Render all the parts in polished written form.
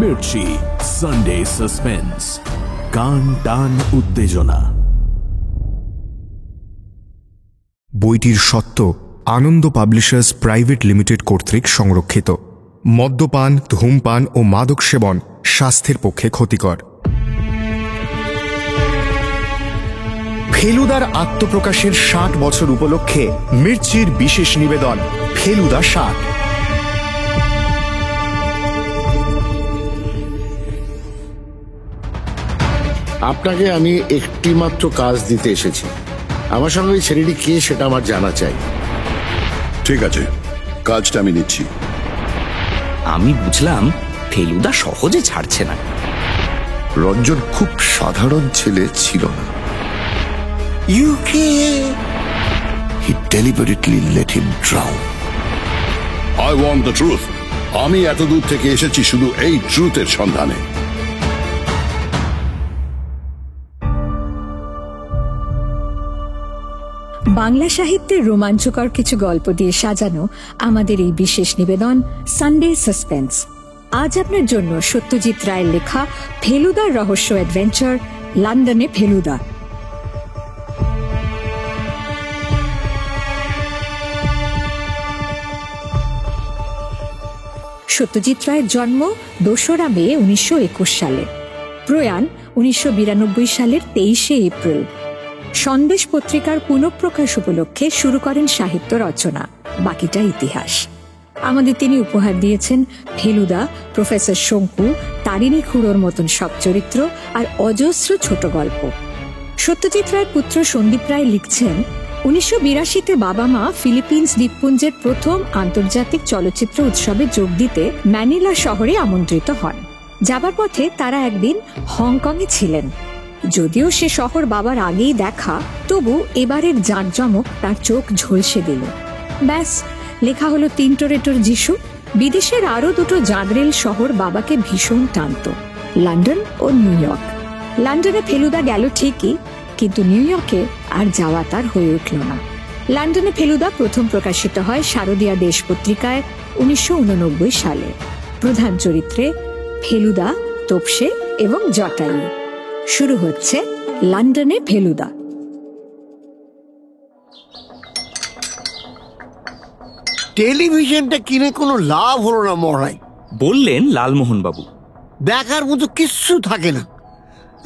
Mirchi Sunday suspense, কান টান উত্তেজনা। বইটির সত্ত্ব আনন্দ পাবলিশার্স প্রাইভেট লিমিটেড কর্তৃক সংরক্ষিত। মদ্যপান, ধূমপান ও মাদক সেবন স্বাস্থ্যের পক্ষে ক্ষতিকর। ফেলুদার আত্মপ্রকাশের 60 বছর উপলক্ষে মির্চির বিশেষ নিবেদন ফেলুদা 60। আপনাকে আমি একটি মাত্র কাজ দিতে এসেছি। আমার সঙ্গে ওই ছেলেটি কে সেটা আমার জানা চাই। ঠিক আছে, কাজটা আমি নিচ্ছি। আমি বুঝলাম ফেলুদা সহজে ছাড়ছে না। রঞ্জন খুব সাধারণ ছেলে ছিল না। He deliberately let him drown. I want the truth. আমি এত দূর থেকে এসেছি শুধু এই ট্রুথের সন্ধানে। বাংলা সাহিত্যের রোমাঞ্চকর কিছু গল্প দিয়ে সাজানো আমাদের এই বিশেষ নিবেদন সানডে সাসপেন্স। আজ আপনার জন্য সত্যজিৎ রায়ের লেখা ফেলুদার রহস্য অ্যাডভেঞ্চার, লন্ডনে ফেলুদা। সত্যজিৎ রায়ের জন্ম 2রা মে 1921 সালে, প্রয়াণ 1992 সালের 23শে এপ্রিল। সন্দেশ পত্রিকার পুনঃপ্রকাশ উপলক্ষে শুরু করেন সাহিত্য রচনা, বাকিটা ইতিহাস। আমাদের তিনি উপহার দিয়েছেন ফেলুদা, প্রফেসর শঙ্কু, তারিণী খুড়োর মতন সব চরিত্র আর অজস্র ছোট গল্প। সত্যজিৎ রায়ের পুত্র সন্দীপ রায় লিখছেন, 1982-তে বাবা মা ফিলিপিন্স দ্বীপপুঞ্জের প্রথম আন্তর্জাতিক চলচ্চিত্র উৎসবে যোগ দিতে ম্যানিলা শহরে আমন্ত্রিত হন। যাবার পথে তারা একদিন হংকংয়ে ছিলেন। যদিও সে শহর বাবার আগেই দেখা, তবু এবারের জাঁকজমক তার চোখ ঝলসে দিল। ব্যাস, লেখা হলো 3 টোরেটোর যিশু। বিদেশের আরো 2টো জাঁদরেল শহর বাবাকে ভীষণ টানত, লন্ডন ও নিউ ইয়র্ক। লন্ডনে ফেলুদা গেল ঠিকই, কিন্তু নিউ ইয়র্কে আর যাওয়া তার হয়ে উঠল না। লন্ডনে ফেলুদা প্রথম প্রকাশিত হয় শারদীয়া দেশ পত্রিকায় 1989 সালে। প্রধান চরিত্রে ফেলুদা, তোপসে এবং জটায়ু। শুরু হচ্ছে লন্ডনে ফেলুদা। টেলিভিশনটা কিনে কোনো লাভ হলো না মহারাজ, বললেন লালমোহন বাবু। দেখার মতো কিচ্ছু থাকে না।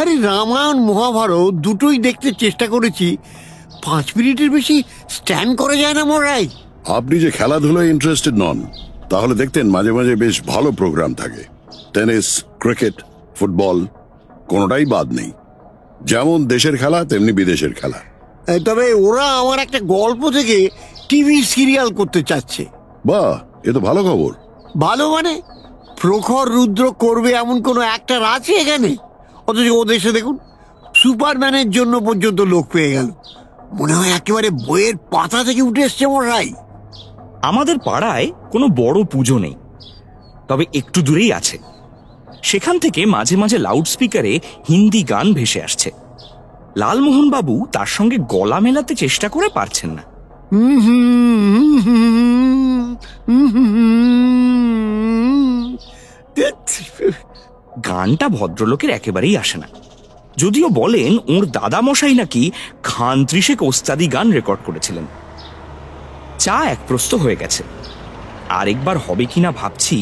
আরে রামায়ণ মহাভারত দুটোই দেখতে চেষ্টা করেছি, 5 মিনিটের বেশি স্ট্যান্ড করা যায় না মহারাজ। আপনি যে খেলাধুলায় ইন্টারেস্টেড নন, তাহলে দেখতেন মাঝে মাঝে বেশ ভালো প্রোগ্রাম থাকে। টেনিস, ক্রিকেট, ফুটবল, কোনোটাই বাদ নেই। যেমন দেশের খেলা তেমনি বিদেশের খেলা। তবে ওরা আমার একটা গল্প থেকে টিভি সিরিয়াল করতে চাচ্ছে। বাহ, এ তো ভালো খবর। ভালো মানে? প্রখর রুদ্র করবে এমন কোন অ্যাক্টর আছে এখানে? অথচ ও দেশে দেখুন সুপারম্যানের জন্য পর্যন্ত লোক পেয়ে গেল। মনে হয় একেবারে বইয়ের পাতা থেকে উঠে এসছে মরাই। আমাদের পাড়ায় কোনো বড় পুজো নেই, তবে একটু দূরেই আছে। সেখান থেকে মাঝে মাঝে লাউড স্পিকারে হিন্দি গান ভেসে আসছে। লালমোহন বাবু তার সঙ্গে গলা মেলাতে চেষ্টা করে পারছেন না। গানটা ভদ্রলোকের একেবারেই আসে না, যদিও বলেন ওর দাদা মশাই নাকি খান 30 ওস্তাদি গান রেকর্ড করেছিলেন। চা একপ্রস্ত হয়ে গেছে, আরেকবার হবে কিনা ভাবছি।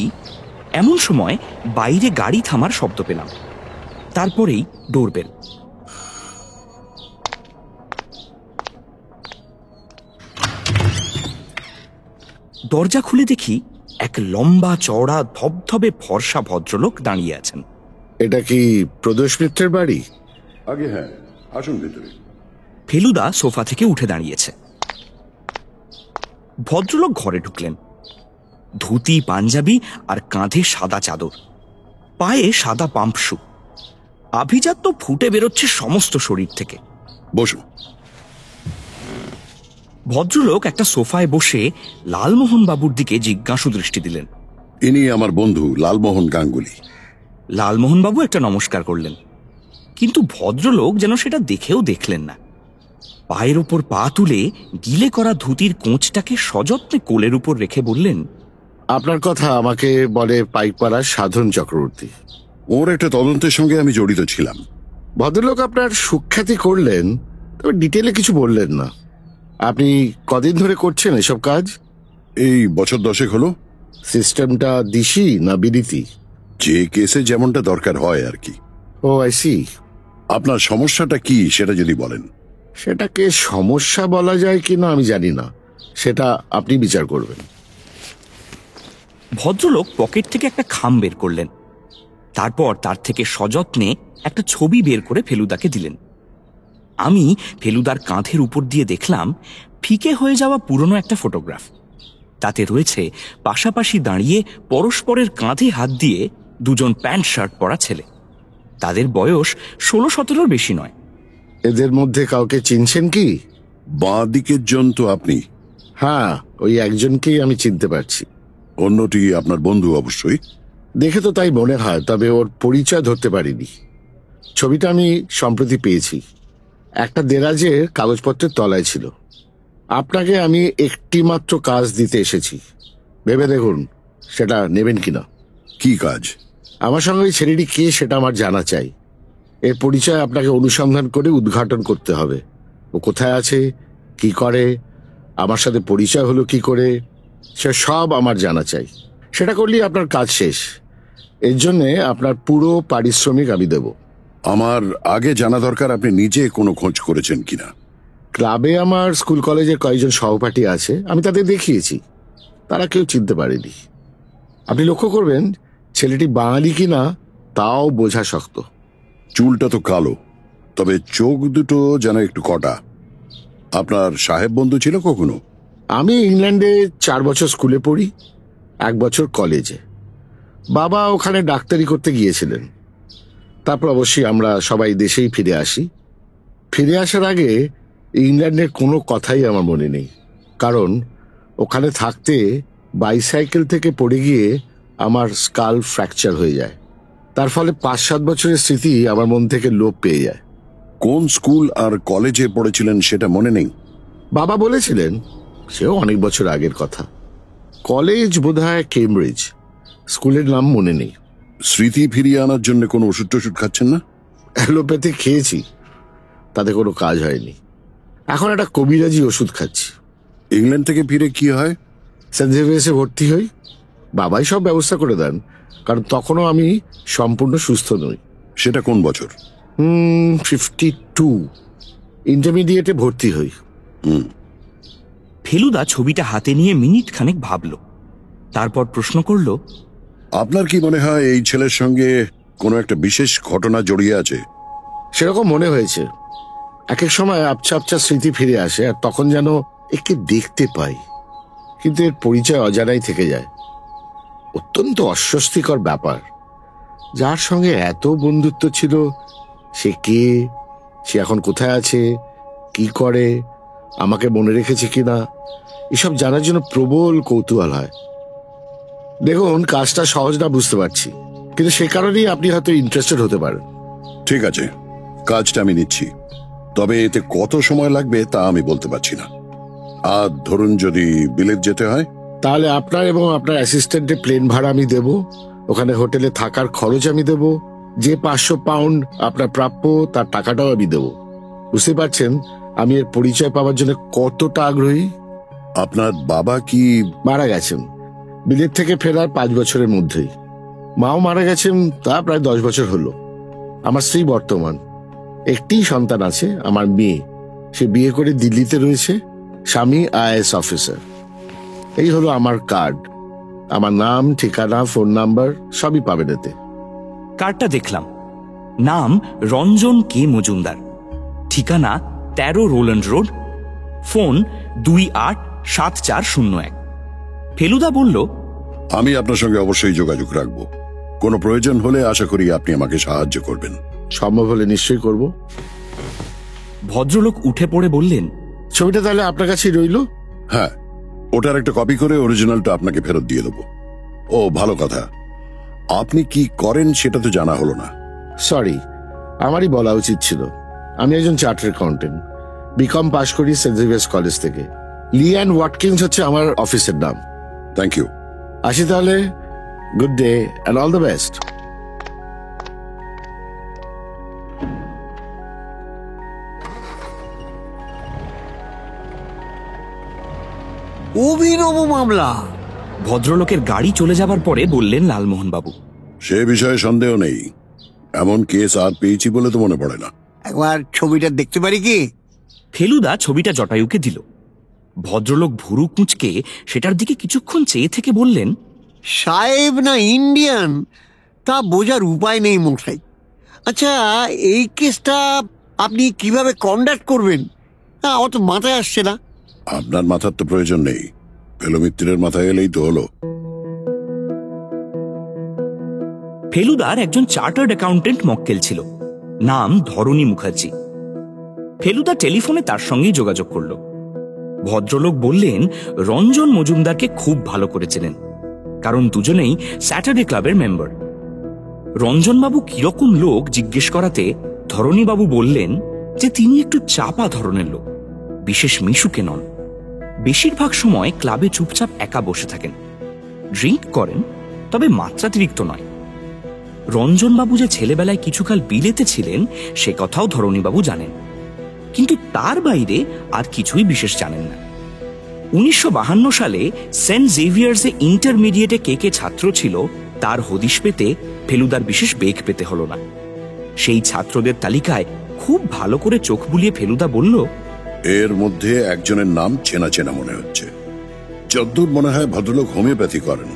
এমন সময় বাইরে গাড়ি থামার শব্দ পেলাম, তারপরেই ডোরবেল। দরজা খুলে দেখি এক লম্বা চওড়া ধবধবে ফর্সা ভদ্রলোক দাঁড়িয়ে আছেন। এটা কি প্রদোষ মিত্রের বাড়ি? আগে হ্যাঁ, আসুন ভিতরে। ফেলুদা সোফা থেকে উঠে দাঁড়িয়েছে। ভদ্রলোক ঘরে ঢুকলেন। ধুতি, পাঞ্জাবি আর কাঁধে সাদা চাদর, পায়ে সাদা পাম্প শু। আভিজাত্য ফুটে বেরোচ্ছে সমস্ত শরীর থেকে। বসুন। ভদ্রলোক একটা সোফায় বসে লালমোহন বাবুর দিকে জিজ্ঞাসু দৃষ্টি দিলেন। ইনি আমার বন্ধু লালমোহন গাঙ্গুলি। লালমোহন বাবু একটা নমস্কার করলেন, কিন্তু ভদ্রলোক যেন সেটা দেখেও দেখলেন না। পায়ের উপর পা তুলে গিলে করা ধুতির কোঁচটাকে সযত্নে কোলের উপর রেখে বললেন, আপনার কথা আমাকে বলে পাইকপাড়ার সাধন চক্রবর্তী। ওর একটা তদন্তের সঙ্গে আমি জড়িত ছিলাম। ভদ্রলোক আপনার সুখ্যাতি করলেন, তবে ডিটেলে কিছু বললেন না। আপনি কদিন ধরে করছেন এসব কাজ? এই বছর 10 হলো। সিস্টেমটা দিশি না বিদিতি? যে কেসে যেমনটা দরকার হয় আর কি। ও আই সি। আপনার সমস্যাটা কি সেটা যদি বলেন। সেটাকে সমস্যা বলা যায় কিনা আমি জানি না, সেটা আপনি বিচার করবেন। ভদ্রলোক পকেট থেকে একটা খাম বের করলেন, তারপর তার থেকে সযত্নে একটা ছবি বের করে ফেলুদাকে দিলেন। আমি ফেলুদার কাঁধের উপর দিয়ে দেখলাম ফিকে হয়ে যাওয়া পুরনো একটা ফটোগ্রাফ। তাতে রয়েছে পাশাপাশি দাঁড়িয়ে পরস্পরের কাঁধে হাত দিয়ে দুজন প্যান্ট শার্ট পরা ছেলে। তাদের বয়স 16-17 বেশি নয়। এদের মধ্যে কাউকে চিনছেন কি? বাঁ দিকের জন তো আপনি। হ্যাঁ, ওই একজনকেই আমি চিনতে পারছি। অন্যটি আপনার বন্ধু অবশ্যই। দেখে তো তাই মনে হয়, তবে ওর পরিচয় ধরতে পারিনি। ছবিটা আমি সম্প্রতি পেয়েছি, একটা দেরাজের কাগজপত্রের তলায় ছিল। আপনাকে আমি একটি মাত্র কাজ দিতে এসেছি, ভেবে দেখুন সেটা নেবেন কিনা। কি কাজ? আমার সঙ্গে ওই ছেলেটি কে সেটা আমার জানা চাই। এর পরিচয় আপনাকে অনুসন্ধান করে উদ্ঘাটন করতে হবে। ও কোথায় আছে, কি করে, আমার সাথে পরিচয় হলো কি করে, সে সব আমার জানা চাই। সেটা করলেই আপনার কাজ শেষ। এর জন্যে আপনার পুরো পারিশ্রমিক আমি দেব। আমার আগে জানা দরকার আপনি নিজে কোনো খোঁজ করেছেন কিনা। ক্লাবে আমার স্কুল কলেজের কয়েকজন সহপাঠী আছে, আমি তাদের দেখিয়েছি, তারা কেউ চিনতে পারেনি। আপনি লক্ষ্য করবেন ছেলেটি বাঙালি কিনা তাও বোঝা শক্ত। চুলটা তো কালো, তবে চোখ দুটো যেন একটু কটা। আপনার সাহেব বন্ধু ছিল কখনো? আমি ইংল্যান্ডে 4 বছর স্কুলে পড়ি, 1 বছর কলেজে। বাবা ওখানে ডাক্তারি করতে গিয়েছিলেন। তারপর অবশ্যই আমরা সবাই দেশেই ফিরে আসি। ফিরে আসার আগে ইংল্যান্ডের কোনো কথাই আমার মনে নেই, কারণ ওখানে থাকতে বাইসাইকেল থেকে পড়ে গিয়ে আমার স্কাল ফ্র্যাকচার হয়ে যায়। তার ফলে 5-7 বছরের স্মৃতি আমার মন থেকে লোপ পেয়ে যায়। কোন স্কুল আর কলেজে পড়েছিলেন সেটা মনে নেই? বাবা বলেছিলেন, সেও অনেক বছর আগের কথা। কলেজ বোধহয় কেমব্রিজ, স্কুলের নাম মনে নেই। স্মৃতি ফিরিয়ে আনার জন্য কোনো ওষুধ টষুধ খাচ্ছেন না? অ্যালোপ্যাথি খেয়েছি, তাতে কোনো কাজ হয়নি। এখন একটা কবিরাজি ওষুধ খাচ্ছি। ইংল্যান্ড থেকে ফিরে কি হয়? সেন্ট জেভিয়ার্সে ভর্তি হই। বাবাই সব ব্যবস্থা করে দেন, কারণ তখনও আমি সম্পূর্ণ সুস্থ নই। সেটা কোন বছর? 52 ইন্টারমিডিয়েটে ভর্তি হই। ফেলুদা ছবিটা হাতে নিয়ে মিনিট খানেক ভাবল, তারপর প্রশ্ন করল, আপনার কি মনে হয় এই ছেলের সঙ্গে কোনো একটা বিশেষ ঘটনা জড়িয়ে আছে? সেরকম মনে হয়েছে। এক এক সময় আবছা আবছা স্মৃতি ফিরে আসে, আর তখন যেন একে দেখতে পাই, কিন্তু এর পরিচয় অজানাই থেকে যায়। অত্যন্ত অস্বস্তিকর ব্যাপার। যার সঙ্গে এত বন্ধুত্ব ছিল, সে কে, সে এখন কোথায় আছে, কি করে, আমাকে মনে রেখেছে কিনা, এসব জানার জন্য প্রবল কৌতূহল হয়। দেখুন, কাজটা সহজ না বুঝতে পারছি, কিন্তু সে কারণেই আপনি হয়তো ইন্টারেস্টেড হতে পারেন। ঠিক আছে, কাজটা আমি নিচ্ছি, তবে এতে কত সময় লাগবে তা আমি বলতে পারছি না। আর ধরুন যদি বিলেত যেতে হয়, তাহলে আপনার এবং আপনার অ্যাসিস্ট্যান্টের প্লেন ভাড়া আমি দেব, ওখানে হোটেলে থাকার খরচ আমি দেব, যে 500 পাউন্ড আপনার প্রাপ্য তার টাকাটাও আমি দেব। বুঝতে পারছেন আমি এর পরিচয় পাওয়ার জন্য কতটা আগ্রহী। আপনার বাবা কি মারা গেছেন বিলেত থেকে ফেরার 5 বছরের মধ্যেই। মাও মারা গেছেন, তা প্রায় 10 বছর হলো। আমার স্ত্রী বর্তমান, একটি সন্তান আছে, আমার মেয়ে। সে বিয়ে করে দিল্লিতে রয়েছে, স্বামী IAS অফিসার। এই হলো আমার কার্ড। আমার নাম, ঠিকানা, ফোন নাম্বার সবই পাবেন এতে। কার্ডটা দেখলাম। নাম রঞ্জন কে মজুমদার, ঠিকানা 13 রোল্যান্ড রোড, ফোন 287401। ফেলুদা বলল, আমি আপনার সঙ্গে অবশ্যই যোগাযোগ রাখব। কোনো প্রয়োজন হলে আশা করি আপনি আমাকে সাহায্য করবেন। সম্ভব হলে নিশ্চয়ই করব। ভদ্রলোক উঠে পড়ে বললেন, ছবিটা তাহলে আপনার কাছেই রইল? হ্যাঁ, ওটার একটা কপি করে অরিজিনালটা আপনাকে ফেরত দিয়ে দেবো। ও ভালো কথা, আপনি কি করেন সেটা তো জানা হলো না। সরি, আমারই বলা উচিত ছিল। আমি একজন চার্টার অ্যাকাউন্টেন্ট, বিকম পাশ করি সেন্ট জেভিয়ার্স কলেজ থেকে। লিঅ্যান্ড ওয়াটকিন্স হচ্ছে আমার অফিসের নাম। Thank you. আসি তাহলে। Good day and all the best. অভিনব মামলা। ভদ্রলোকের গাড়ি চলে যাবার পরে বললেন লালমোহন বাবু, সে বিষয়ে সন্দেহ নেই। এমন কেস আর পেয়েছি বলে তো মনে পড়ে না। একবার ছবিটা দেখতে পারি কি? ফেলুদা ছবিটা জটায়ুকে দিল। ভদ্রলোক ভুরু কুঁচকে সেটার দিকে কিছুক্ষণ চেয়ে থেকে বললেন, সাহেব না ইন্ডিয়ান তা বোঝার উপায় নেই মশাই। আচ্ছা, এই কেসটা আপনি কিভাবে কন্ডাক্ট করবেন অত মাথায় আসছে না। আপনার মাথার তো প্রয়োজন নেই, ফেলুমিত্রের মাথায় এলেই তো হলো। ফেলুদার একজন চার্টার্ড অ্যাকাউন্টেন্ট মক্কেল ছিল, নাম ধরণী মুখার্জি। ফেলুদা টেলিফোনে তার সঙ্গেই যোগাযোগ করল। ভদ্রলোক বললেন রঞ্জন মজুমদারকে খুব ভালো করে চেনেন, কারণ দুজনেই স্যাটারডে ক্লাবের মেম্বার। রঞ্জনবাবু কিরকম লোক জিজ্ঞেস করাতে ধরণীবাবু বললেন যে তিনি একটু চাপা ধরনের লোক, বিশেষ মিশুকে নন। বেশিরভাগ সময় ক্লাবে চুপচাপ একা বসে থাকেন, ড্রিঙ্ক করেন, তবে মাত্রাতিরিক্ত নয়। রঞ্জনবাবু যে ছেলেবেলায় কিছুকাল বিলেতে ছিলেন সে কথাও ধরণীবাবু জানেন, কিন্তু তার বাইরে আর কিছুই বিশেষ জানেন না। 1952 সালে সেন্ট জেভিয়ার্সে ইন্টারমিডিয়েটে কে কে ছাত্র ছিল তার হদিশ পেতে ফেলুদার বিশেষ বেগ পেতে হলো না। সেই ছাত্রদের তালিকায় খুব ভালো করে চোখ বুলিয়ে ফেলুদা বলল, এর মধ্যে একজনের নাম চেনা চেনা মনে হচ্ছে। যদ্দূর মনে হয় ভদ্রলোক হোমিওপ্যাথি করেন।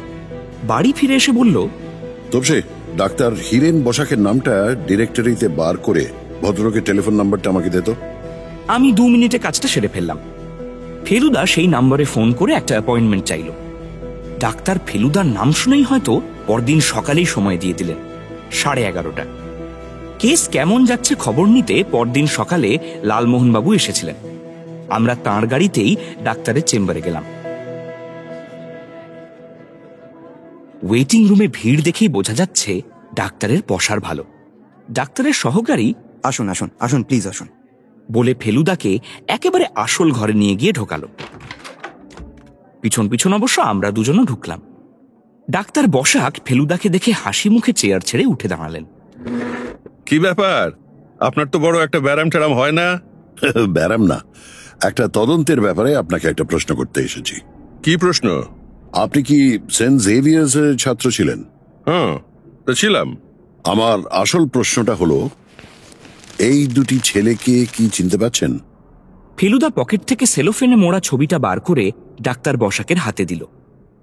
বাড়ি ফিরে এসে বলল, তবে ডাক্তার হীরেন বসাকের নামটা ডিরেক্টরিতে বার করে ভদ্রলোকের টেলিফোন নাম্বারটা আমাকে দিত। আমি 2 মিনিটে কাজটা সেরে ফেললাম। ফেলুদা সেই নাম্বারে ফোন করে একটা অ্যাপয়েন্টমেন্ট চাইল। ডাক্তার ফেলুদার নাম শুনেই হয়তো পরদিন সকালেই সময় দিয়ে দিলেন 11:30। কেস কেমন যাচ্ছে খবর নিতে পরদিন সকালে লালমোহনবাবু এসেছিলেন। আমরা তাঁর গাড়িতেই ডাক্তারের চেম্বারে গেলাম। ওয়েটিং রুমে ভিড় দেখেই বোঝা যাচ্ছে ডাক্তারের পসার ভালো। ডাক্তারের সহকারী আসুন আসুন আসুন প্লিজ আসুন বলে ফেলুদাকে একেবারে আসল ঘরে নিয়ে গিয়ে ঢোকালো। পিছন পিছন অবশ্য আমরা দুজনও ঢুকলাম। ডাক্তার বসাক ফেলুদাকে দেখে হাসি মুখে চেয়ার ছেড়ে উঠে দাঁড়ালেন। কি ব্যাপার, আপনার তো বড় একটা ব্যারাম ট্যারাম হয় না? ব্যারাম না, একটা তদন্তের ব্যাপারে আপনাকে একটা প্রশ্ন করতে এসেছি। কি প্রশ্ন? আপনি কি সেন্ট জেভিয়ার্স এর ছাত্র ছিলেন? হ্যাঁ, তো ছিলাম। আমার আসল প্রশ্নটা হলো, এই দুটি ছেলেকে কি চিনতে পারছেন? ফেলুদা পকেট থেকে সেলোফেনে মোড়া ছবিটা বার করে ডাক্তার বসাকের হাতে দিল।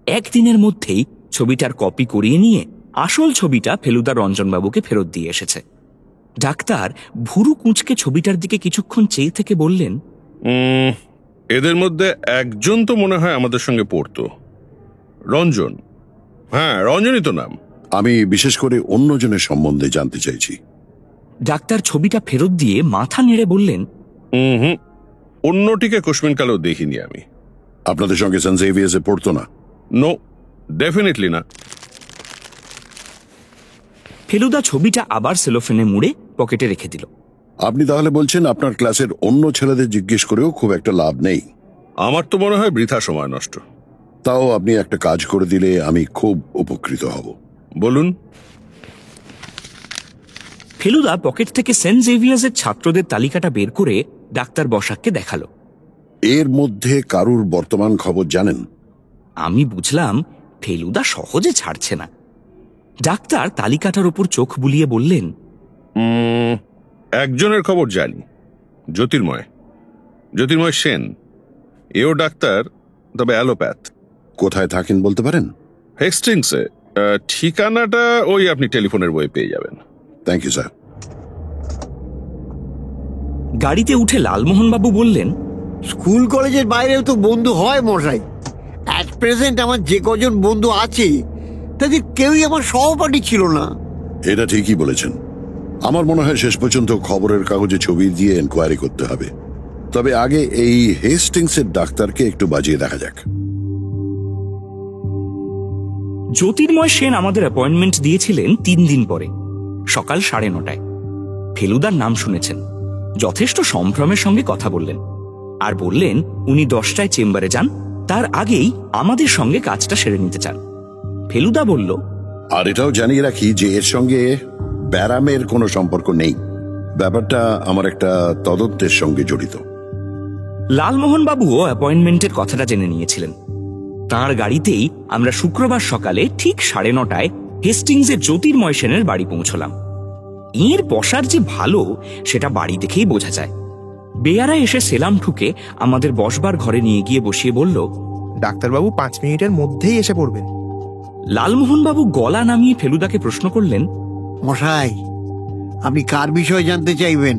একদিনের মধ্যেই ছবিটার কপি করিয়ে নিয়ে আসল ছবিটা ফেলুদা রঞ্জনবাবুকে ফেরত দিয়ে এসেছে। ডাক্তার ভুরু কুঁচকে ছবিটার দিকে কিছুক্ষণ চেয়ে থেকে বললেন, এদের মধ্যে একজন তো মনে হয় আমাদের সঙ্গে পড়তো, রঞ্জন। হ্যাঁ, রঞ্জনই তো নাম। আমি বিশেষ করে অন্যজনের সম্বন্ধে জানতে চাইছি। ডাক্তার ছবিটা ফেরত দিয়ে মাথা নেড়ে বললেন, অন্যটিকে কোশ্মিনকালেও দেখিনি আমি। আপনাদের সঙ্গে সেন্ট জেভিয়ার্সে পড়তো না? নো, ডেফিনেটলি না। ফেলুদা ছবিটা আবার সেলোফেনে মুড়ে পকেটে রেখে দিল। আপনি তাহলে বলছেন আপনার ক্লাসের অন্য ছেলেদের জিজ্ঞেস করেও খুব একটা লাভ নেই? আমার তো মনে হয় বৃথা সময় নষ্ট। তাও আপনি একটা কাজ করে দিলে আমি খুব উপকৃত হব। বলুন। ফেলুদা পকেট থেকে সেন্ট জেভিয়ার্সের ছাত্রদের তালিকাটা বের করে ডাক্তার বসাককে দেখালো। এর মধ্যে কারুর বর্তমান খবর জানেন? আমি বুঝলাম ফেলুদা সহজে ছাড়ছে না। ডাক্তার তালিকাটার উপর চোখ বুলিয়ে বললেন, একজনের খবর জানি, জ্যোতির্ময় সেন। এও ডাক্তার, তবে অ্যালোপ্যাথ। কোথায় থাকেন বলতে পারেন? হেস্টিংসে। ঠিকানাটা ওই আপনি টেলিফোনের বইয়ে পেয়ে যাবেন। Thank you sir. গাড়িতে উঠে লালমোহনবাবু বললেন, স্কুল কলেজের বাইরেও তো বন্ধু হয় মশাই। অ্যাট প্রেজেন্ট আমার যে কজন বন্ধু আছে তাদের কেউই আমার সহপাঠী ছিল না। এটা ঠিকই বলেছেন। আমার মনে হয় শেষ পর্যন্ত খবরের কাগজে ছবি দিয়ে এনকোয়ারি করতে হবে। তবে আগে এই হেস্টিংসের ডাক্তারকে একটু বাজিয়ে দেখা যাক। জ্যোতির্ময় সেন আমাদের অ্যাপয়েন্টমেন্ট দিয়েছিলেন 3 দিন পরে, সকাল 9:30। ফেলুদার নাম শুনেছেন, যথেষ্ট সম্ভ্রমের সঙ্গে কথা বললেন আর বললেন উনি 10টায় চেম্বারে যান, তার আগেই আমাদের সঙ্গে কাজটা সেরে নিতে চান। ফেলুদা বলল, আর এটাও জানিয়ে রাখি যে এর সঙ্গে ব্যারামের কোনো সম্পর্ক নেই। ব্যাপারটা আমার একটা তদন্তের সঙ্গে জড়িত। লালমোহন বাবুও অ্যাপয়েন্টমেন্টের কথাটা জেনে নিয়েছিলেন। তাঁর গাড়িতেই আমরা শুক্রবার সকালে ঠিক 9:30 হেস্টিংসের জ্যোতির্ময় সেনের বাড়ি পৌঁছলাম। এর বসার যে ভালো সেটা বাড়ি দেখেই বোঝা যায়। বেয়ারা এসে সেলাম ঠুকে আমাদের বসবার ঘরে নিয়ে গিয়ে বসিয়ে বলল, ডাক্তারবাবু 5 মিনিটের মধ্যেই এসে পড়বেন। লালমোহন বাবু গলা নামিয়ে ফেলুদাকে প্রশ্ন করলেন, মশাই, আপনি কার বিষয় জানতে চাইবেন?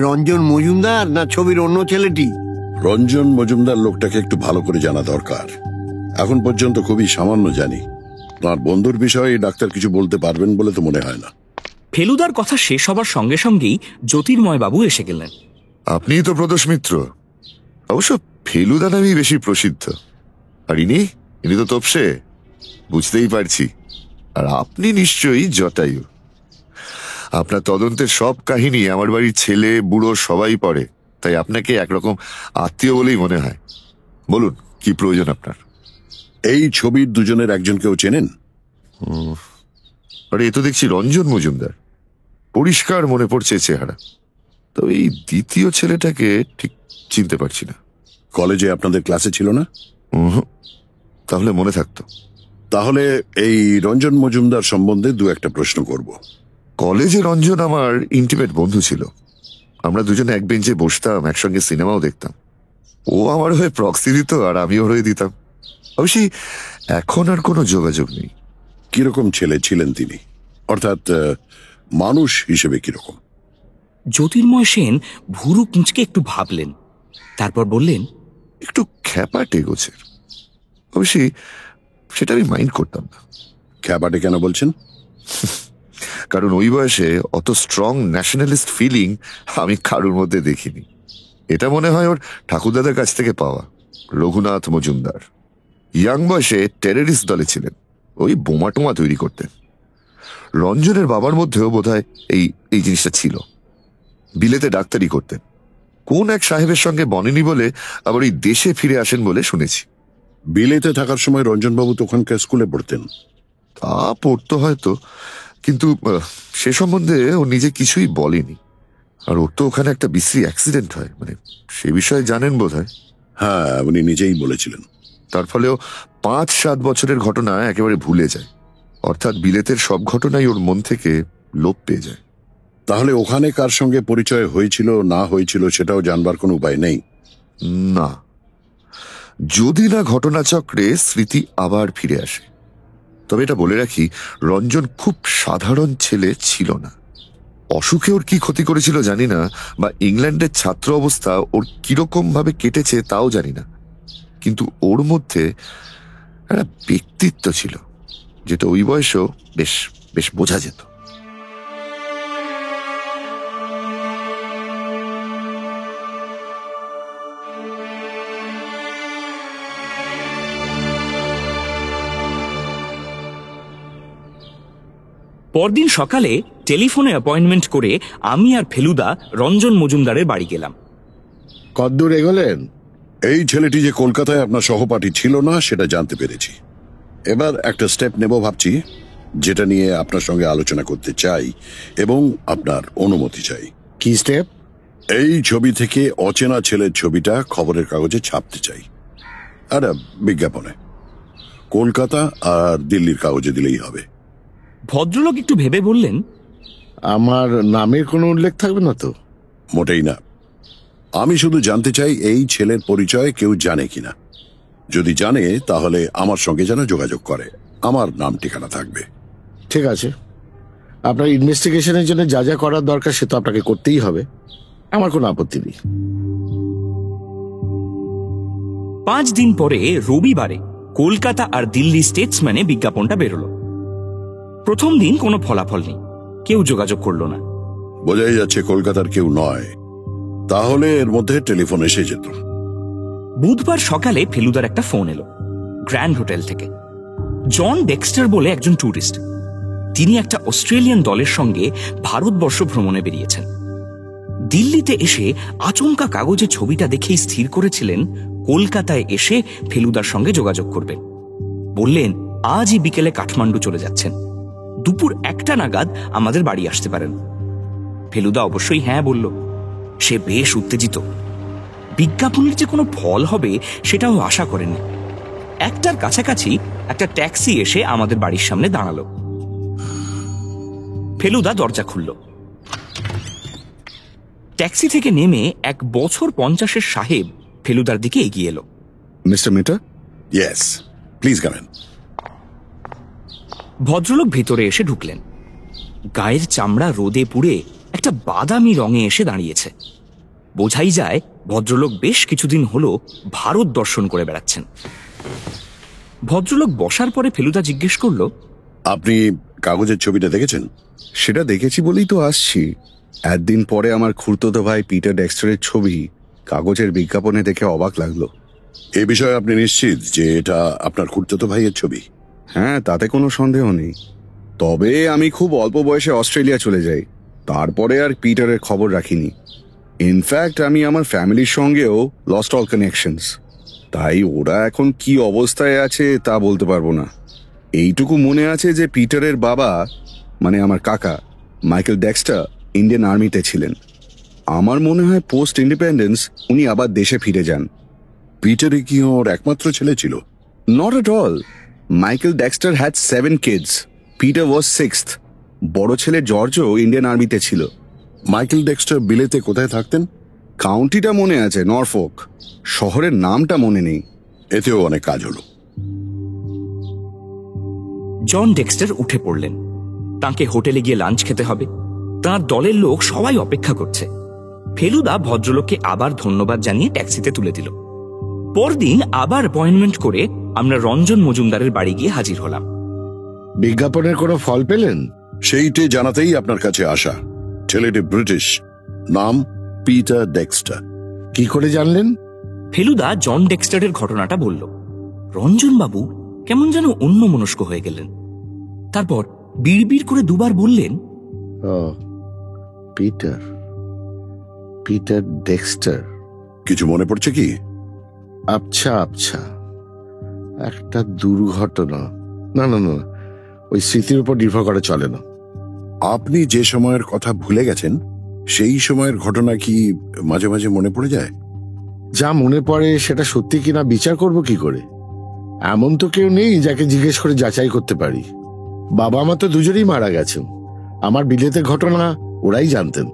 রঞ্জন মজুমদার না ছবির অন্য ছেলেটি? রঞ্জন মজুমদার লোকটাকে একটু ভালো করে জানা দরকার। এখন পর্যন্ত খুবই সামান্য জানি। তার বন্ধুর বিষয়ে ডাক্তার কিছু বলতে পারবেন বলে তো মনে হয় না। ফেলুদার কথা শেষ হবার সঙ্গে সঙ্গেই জ্যোতির্ময় বাবু এসে গেলেন। আপনি তো প্রদোষ মিত্র, অবশ্য ফেলুদা নামই বেশি প্রসিদ্ধ। আর ইনি তো তোপসে, বুঝতেই পারছি। আর আপনি নিশ্চয়ই জটায়ু। আপনার তদন্তের সব কাহিনী আমার বাড়ির ছেলে বুড়ো সবাই পড়ে, তাই আপনাকে একরকম আত্মীয় বলেই মনে হয়। বলুন, কি প্রয়োজন আপনার? এই ছবির দুজনের একজনকেও চেনেন? আরে এ তো দেখছি রঞ্জন মজুমদার, পরিষ্কার মনে পড়ছে চেহারা। তবে এই দ্বিতীয় ছেলেটাকে ঠিক চিনতে পারছি না। কলেজে আপনাদের ক্লাসে ছিল না? তাহলে মনে থাকতো। তাহলে এই রঞ্জন মজুমদার সম্বন্ধে দু একটা প্রশ্ন করব। কলেজে রঞ্জন আমার ইন্টিমেট বন্ধু ছিল। আমরা দুজনে এক বেঞ্চে বসতাম, একসঙ্গে সিনেমাও দেখতাম। ও আমার হয়ে প্রক্সি দিত আর আমি ওর হয়ে দিতাম। অবশ্যই এখন আর কোনো যোগাযোগ নেই। কিরকম ছেলে ছিলেন তিনি, অর্থাৎ মানুষ হিসেবে কিরকম? জ্যোতির্ময় সেন ভুরু কুঁচকে একটু ভাবলেন, তারপর বললেন, একটু খ্যাপাটে গোছের। অবশ্যই সেটা আমি মাইন্ড করতাম না। খ্যাপাটে কেন বলছেন? কারণ ওই বয়সে অত স্ট্রং ন্যাশনালিস্ট ফিলিং আমি কারোর মধ্যে দেখিনি। এটা মনে হয় ওর ঠাকুরদাদার কাছ থেকে পাওয়া। রঘুনাথ মজুমদার ইয়াং বয়সে টেররিস্ট দলে ছিলেন, ওই বোমা টোমা তৈরি করতেন। রঞ্জনের বাবার মধ্যেও বোধহয় এই জিনিসটা ছিল। বিলেতে ডাক্তারি করতেন, কোন এক সাহেবের সঙ্গে বনেনি বলে আবার ওই দেশে ফিরে আসেন বলে শুনেছি। বিলেতে থাকার সময় রঞ্জনবাবু তখনকার স্কুলে পড়তেন? তা পড়তো হয়তো, কিন্তু সে সম্বন্ধে ও নিজে কিছুই বলেনি। আর ওর তো ওখানে একটা বিশ্রী অ্যাক্সিডেন্ট হয়, মানে সে বিষয়ে জানেন বোধহয়। হ্যাঁ, উনি নিজেই বলেছিলেন। তার ফলেও 5-7 বছরের ঘটনা একেবারে ভুলে যায়। অর্থাৎ বিলেতের সব ঘটনাই ওর মন থেকে লোপ পেয়ে যায়। তাহলে ওখানে কার সঙ্গে পরিচয় হয়েছিল না হয়েছিল সেটাও জানবার কোনো উপায় নেই? না, যদি না ঘটনাচক্রে স্মৃতি আবার ফিরে আসে। তবে এটা বলে রাখি, রঞ্জন খুব সাধারণ ছেলে ছিল না। অসুখে ওর কি ক্ষতি করেছিল জানি না, বা ইংল্যান্ডের ছাত্র অবস্থা ওর কিরকম ভাবে কেটেছে তাও জানি না, কিন্তু ওর মধ্যে একটা ব্যক্তিত্ব ছিল যেটা ওই বয়সেও বেশ বেশ বোঝা যেত। পরদিন সকালে টেলিফোনে অ্যাপয়েন্টমেন্ট করে আমি আর ফেলুদা রঞ্জন মজুমদারের বাড়ি গেলাম। কদ্দূর এগোলেন? এই ছেলেটি যে কলকাতায় আপনার সহপাঠী ছিল না সেটা জানতে পেরেছি। এবার একটা স্টেপ নেব ভাবছি, যেটা নিয়ে আপনার সঙ্গে আলোচনা করতে চাই এবং আপনার অনুমতি চাই। কি স্টেপ? এই ছবি থেকে অচেনা ছেলের ছবিটা খবরের কাগজে ছাপতে চাই, একটা বিজ্ঞাপনে। কলকাতা আর দিল্লির কাগজে দিলেই হবে। ভদ্রলোক একটু ভেবে বললেন, আমার নামের কোনো উল্লেখ থাকবে না তো? মোটেই না। আমি শুধু জানতে চাই এই ছেলের পরিচয় কেউ জানে কিনা। যদি জানে তাহলে আমার সঙ্গে যেন যোগাযোগ করে, আমার নাম ঠিকানা থাকবে। ঠিক আছে, আপনার ইনভেস্টিগেশনের জন্য যা যা করার দরকার সে তো আপনাকে করতেই হবে, আমার কোনো আপত্তি নেই। 5 দিন পরে রবিবারে কলকাতা আর দিল্লি স্টেটসম্যানে বিজ্ঞাপনটা বেরোলো। প্রথম দিন কোনো ফলাফল নেই, কেউ যোগাযোগ করলো না। বোঝাই যাচ্ছে কলকাতার কেউ নয়। তাহলে এর মধ্যে টেলিফোন এসে যেত। বুধবার সকালে ফেলুদার একটা ফোন এলো গ্র্যান্ড হোটেল থেকে। জন ডেক্সটার বলে একজন ট্যুরিস্ট, তিনি একটা অস্ট্রেলিয়ান দলের সঙ্গে ভারতবর্ষ ভ্রমণে বেরিয়েছেন। দিল্লিতে এসে আচমকা কাগজে ছবিটা দেখেই স্থির করেছিলেন কলকাতায় এসে ফেলুদার সঙ্গে যোগাযোগ করবেন। বললেন, আজই বিকেলে কাঠমান্ডু চলে যাচ্ছেন। দুপুর 1টা নাগাদ আমাদের বাড়ি আসতে পারেন। ফেলুদা অবশ্যই হ্যাঁ বলল। সে বেশ উত্তেজিত। বিজ্ঞাপনের যে কোনো ফল হবে সেটাও আশা করেনি। 1টার কাছাকাছি একটা ট্যাক্সি এসে আমাদের বাড়ির সামনে দাঁড়ালো। ফেলুদা দরজা খুলল। ট্যাক্সি থেকে নেমে 1 বছর 50-এর সাহেব ফেলুদার দিকে এগিয়ে এলো। Mister Mitter? Yes, please come in. ভদ্রলোক ভেতরে এসে ঢুকলেন। গায়ের চামড়া রোদে পুড়ে একটা বাদামি রঙে এসে দাঁড়িয়েছে। বোঝাই যায় ভদ্রলোক বেশ কিছুদিন হলো ভারত দর্শন করে বেড়াচ্ছেন। ভদ্রলোক বসার পরে ফেলুদা জিজ্ঞেস করল, আপনি কাগজের ছবিটা দেখেছেন? সেটা দেখেছি বলেই তো আসছি। একদিন পরে আমার খুড়তুতো ভাই পিটার ডেক্সটারের ছবি কাগজের বিজ্ঞাপনে দেখে অবাক লাগলো। এ বিষয়ে আপনি নিশ্চিত যে এটা আপনার খুড়তুতো ভাইয়ের ছবি? হ্যাঁ, তাতে কোনো সন্দেহ নেই। তবে আমি খুব অল্প বয়সে অস্ট্রেলিয়া চলে যাই, তারপরে আর পিটারের খবর রাখিনি। ইনফ্যাক্ট আমি আমার ফ্যামিলির সঙ্গেও লস্ট অল কানেকশনস। তাই ওরা এখন কি অবস্থায় আছে তা বলতে পারবো না। এইটুকু মনে আছে যে পিটারের বাবা, মানে আমার কাকা মাইকেল ডেক্সটার, ইন্ডিয়ান আর্মিতে ছিলেন। আমার মনে হয় পোস্ট ইন্ডিপেন্ডেন্স উনি আবার দেশে ফিরে যান। পিটারে কি ওর একমাত্র ছেলে ছিল? Not at all. Michael Dexter had 7 kids. Peter was 6th. বড় ছেলে জর্জও ইন্ডিয়ান আর্মিতে ছিল। মাইকেল ডেক্সটার বিলেতে কোথায় থাকতেন? কাউন্টিটা মনে আছে, নরফোক। শহরের নামটা মনে নেই। এতেও অনেক কাজ হলো। জন ডেক্সটার উঠে পড়লেন। তাকে হোটেলে গিয়ে লাঞ্চ খেতে হবে। তার দলের লোক সবাই অপেক্ষা করছে। ফেলুদা ভদ্রলোককে আবার ধন্যবাদ জানিয়ে ট্যাক্সিতে তুলে দিল। পরদিন আবার অ্যাপয়েন্টমেন্ট করে আমরা রঞ্জন মজুমদারের বাড়ি গিয়ে হাজির হলাম। বিজ্ঞাপনের কোনো ফল পেলেন? সেইটে জানাতেই আপনার কাছে আসা। ছেলেটি ব্রিটিশ, নাম পিটার ডেক্সটার। কি করে জানলেন? ফেলুদা জন ডেক্সটারের ঘটনাটা বলল। রঞ্জনবাবু কেমন যেন অন্যমনস্ক হয়ে গেলেন। তারপর বিড়বিড় করে 2বার বললেন, পিটার পিটার ডেক্সটার। কিছু মনে পড়ছে কি? আচ্ছা আচ্ছা, একটা দুর্ঘটনা। না না না, ওই স্মৃতির উপর নির্ভর করে চলে না। আপনি যে সময়ের কথা ভুলে গেছেন সেই সময়ের ঘটনা কি মাঝে মাঝে মনে পড়ে যায়? যা মনে পড়ে সেটা সত্যি কিনা বিচার করব কি করে? এমন তো কেউ নেই যাকে জিজ্ঞেস করে যাচাই করতে পারি। বাবা মা তো দুজনেই মারা গেছেন। আমার বিলেতের ঘটনা ওরাই জানতেন।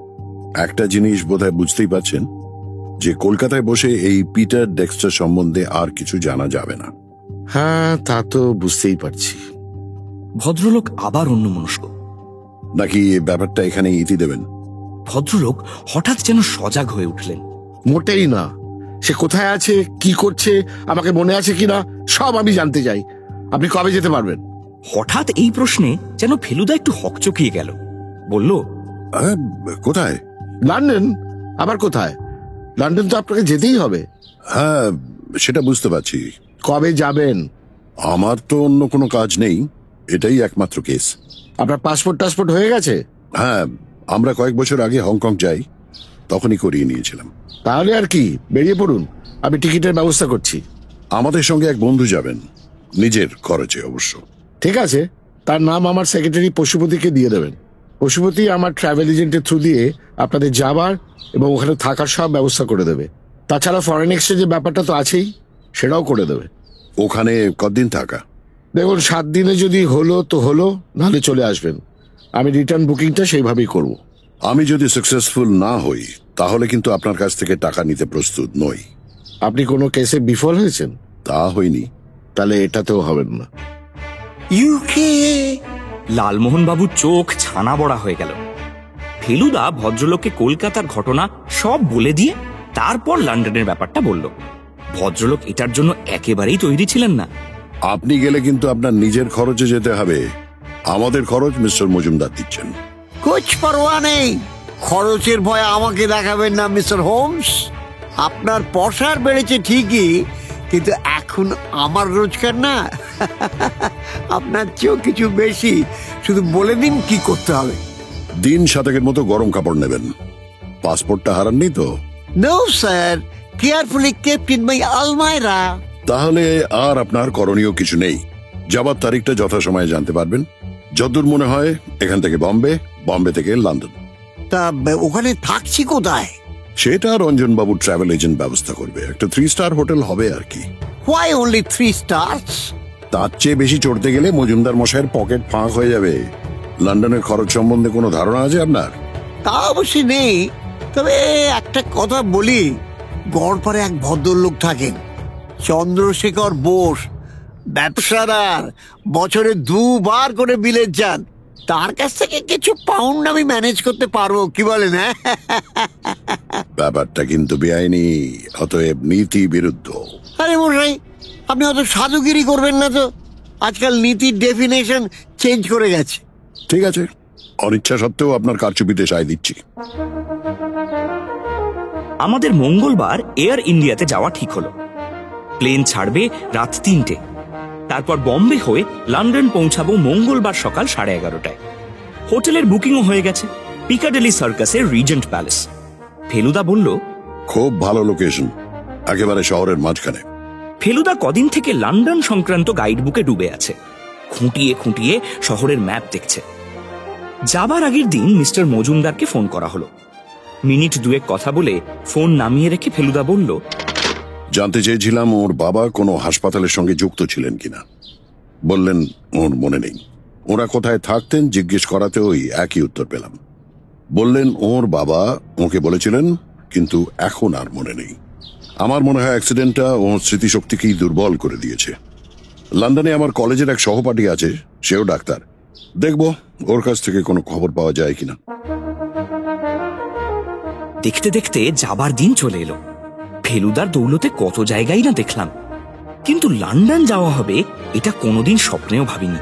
একটা জিনিস বোধহয় বুঝতেই পারছেন যে কলকাতায় বসে এই পিটার ডেক্সটার সম্বন্ধে আর কিছু জানা যাবে না। হ্যাঁ, তা তো বুঝতেই পারছি। ভদ্রলোক আবার অন্যমনস্ক। নাকি ব্যাপারটা এখানে ইতি দেবেন? ভদ্রলোক হঠাৎ যেন সজাগ হয়ে উঠলেন। মোটেই না। সে কোথায় আছে, কি করছে, আমাকে মনে আছে কিনা সব আমি জানতে চাই। আপনি কবে যেতে পারবেন? হঠাৎ এই প্রশ্নে যেন ফেলুদা একটু হকচকিয়ে গেল। বলল, কোথায়? লন্ডন। আবার কোথায়? লন্ডন তো আপনাকে যেতেই হবে। হ্যাঁ, সেটা বুঝতে পারছি। কবে যাবেন? আমার তো অন্য কোনো কাজ নেই, এটাই একমাত্র কেস। আপনার পাসপোর্ট টাসপোর্ট হয়ে গেছে? হ্যাঁ, আমরা কয়েক বছর আগে হংকং যাই, তখনই করিয়ে নিয়েছিলাম। তাহলে আর কি, বেরিয়ে পড়ুন। আমি টিকিটের ব্যবস্থা করছি। আমাদের সঙ্গে এক বন্ধু যাবেন, নিজের খরচে অবশ্য। ঠিক আছে, তার নাম আমার সেক্রেটারি পশুপতিকে দিয়ে দেবেন। পশুপতি আমার ট্রাভেল এজেন্টের থ্রু দিয়ে আপনাদের যাবার এবং ওখানে থাকার সব ব্যবস্থা করে দেবে। তাছাড়া ফরেন এক্সচেঞ্জের ব্যাপারটা তো আছেই, সেটাও করে দেবে। ওখানে কতদিন থাকা? দেখুন, 7 দিনে যদি হলো তো হলো, নাহলে চলে আসবেন। আমি রিটার্ন বুকিংটা সেইভাবেই করব। আমি যদি সাকসেসফুল না হই তাহলে কিন্তু আপনার কাছ থেকে টাকা নিতে প্রস্তুত নই। আপনি কোনো কেসে বিফল হয়েছেন? তা হয়নি। তাহলে এটাতেও হবেন না। ইউকে। লালমোহন বাবুর চোখ ছানা বড়া হয়ে গেল। ফেলুদা ভদ্রলোককে কলকাতার ঘটনা সব বলে দিয়ে তারপর লন্ডনের ব্যাপারটা বলল। ভদ্রলোক এটার জন্য একেবারেই তৈরি ছিলেন না। আপনি গেলে কিন্তু আপনার নিজের খরচে যেতে হবে। আমাদের খরচ মিস্টার মজুমদার দিচ্ছেন। কুছ পরোয়া নেই। খরচের ভয় আমাকে দেখাবেন না মিস্টার হোমস। আপনার পসার বেড়েছে ঠিকই, কিন্তু এখন আমার রোজগার না আপনার চেয়েও কিছু বেশি। শুধু বলে দিন কি করতে হবে। দিন 7 মতো গরম কাপড় নেবেন। পাসপোর্টটা হারাননি তো? No sir, carefully kept in my আলমাইরা। তাহলে আর আপনার করণীয় কিছু নেই। যাবার তারিখটা যথাসময়ে জানতে পারবেন। যতদূর মনে হয় এখান থেকে বম্বে, বম্বে থেকে লন্ডন। তা ওখানে থাকছি কোথায়? সেটা রঞ্জনবাবু ট্রাভেল এজেন্ট ব্যবস্থা করবে। একটা 3 স্টার হোটেল হবে আর কি। Why only 3 stars? তার চেয়ে বেশি চড়তে গেলে মজুমদার মশাইয়ের পকেট ফাঁক হয়ে যাবে। লন্ডনের খরচ সম্বন্ধে কোনো ধারণা আছে আপনার? তা অবশ্যই নেই, তবে একটা কথা বলি, গড়পাড়ে এক ভদ্রলোক থাকেন, চন্দ্রশেখর বোস, ব্যবসাদার, বছরে 2 বার করে বিলেত যান। তার কাছ থেকে কিছু পাউন্ড আমি ম্যানেজ করতে পারবো, কি বলেন? হ্যাঁ, ব্যাপারটা কিন্তু বেআইনি, অতএব নীতি বিরুদ্ধ। আরে মশাই, আপনি অত সাধুগিরি করবেন না তো। আজকাল নীতির ডেফিনেশন চেঞ্জ করে গেছে। ঠিক আছে, অনিচ্ছা সত্ত্বেও আপনার কারচুপিতে সায় দিচ্ছি। আমাদের মঙ্গলবার এয়ার ইন্ডিয়াতে যাওয়া ঠিক হলো। প্লেন ছাড়বে রাত 3টে, তারপর বম্বে হয়ে লন্ডন পৌঁছাবো মঙ্গলবার সকাল 11:30টায়। হোটেলের বুকিংও হয়ে গেছে, পিকাডেলি সার্কাসের রিজেন্ট প্যালেস। ফেলুদা বলল, খুব ভালো লোকেশন, একেবারে শহরের মাঝখানে। ফেলুদা কদিন থেকে লন্ডন সংক্রান্ত গাইড বুকে ডুবে আছে, খুঁটিয়ে খুঁটিয়ে শহরের ম্যাপ দেখছে। যাবার আগের দিন মিস্টার মজুমদারকে ফোন করা হলো। মিনিট 2 কথা বলে ফোন নামিয়ে রেখে ফেলুদা বলল, জানতে চেয়েছিলাম ওর বাবা কোনো হাসপাতালের সঙ্গে যুক্ত ছিলেন কিনা। বললেন ওর মনে নেই। ওরা কোথায় থাকতেন জিজ্ঞেস করাতে ওই একই উত্তর পেলাম। বললেন ওর বাবা ওকে বলেছিলেন, কিন্তু এখন আর মনে নেই। আমার মনে হয় অ্যাক্সিডেন্টটা ওর স্মৃতিশক্তিকেই দুর্বল করে দিয়েছে। লন্ডনে আমার কলেজের এক সহপাঠী আছে, সেও ডাক্তার। দেখব ওর কাছ থেকে কোনো খবর পাওয়া যায় কিনা। দেখতে দেখতে যাবার দিন চলে এলো। ফেলুদার দৌলতে কত জায়গায় না দেখলাম, কিন্তু লন্ডন যাওয়া হবে এটা কোনোদিন স্বপ্নেও ভাবিনি।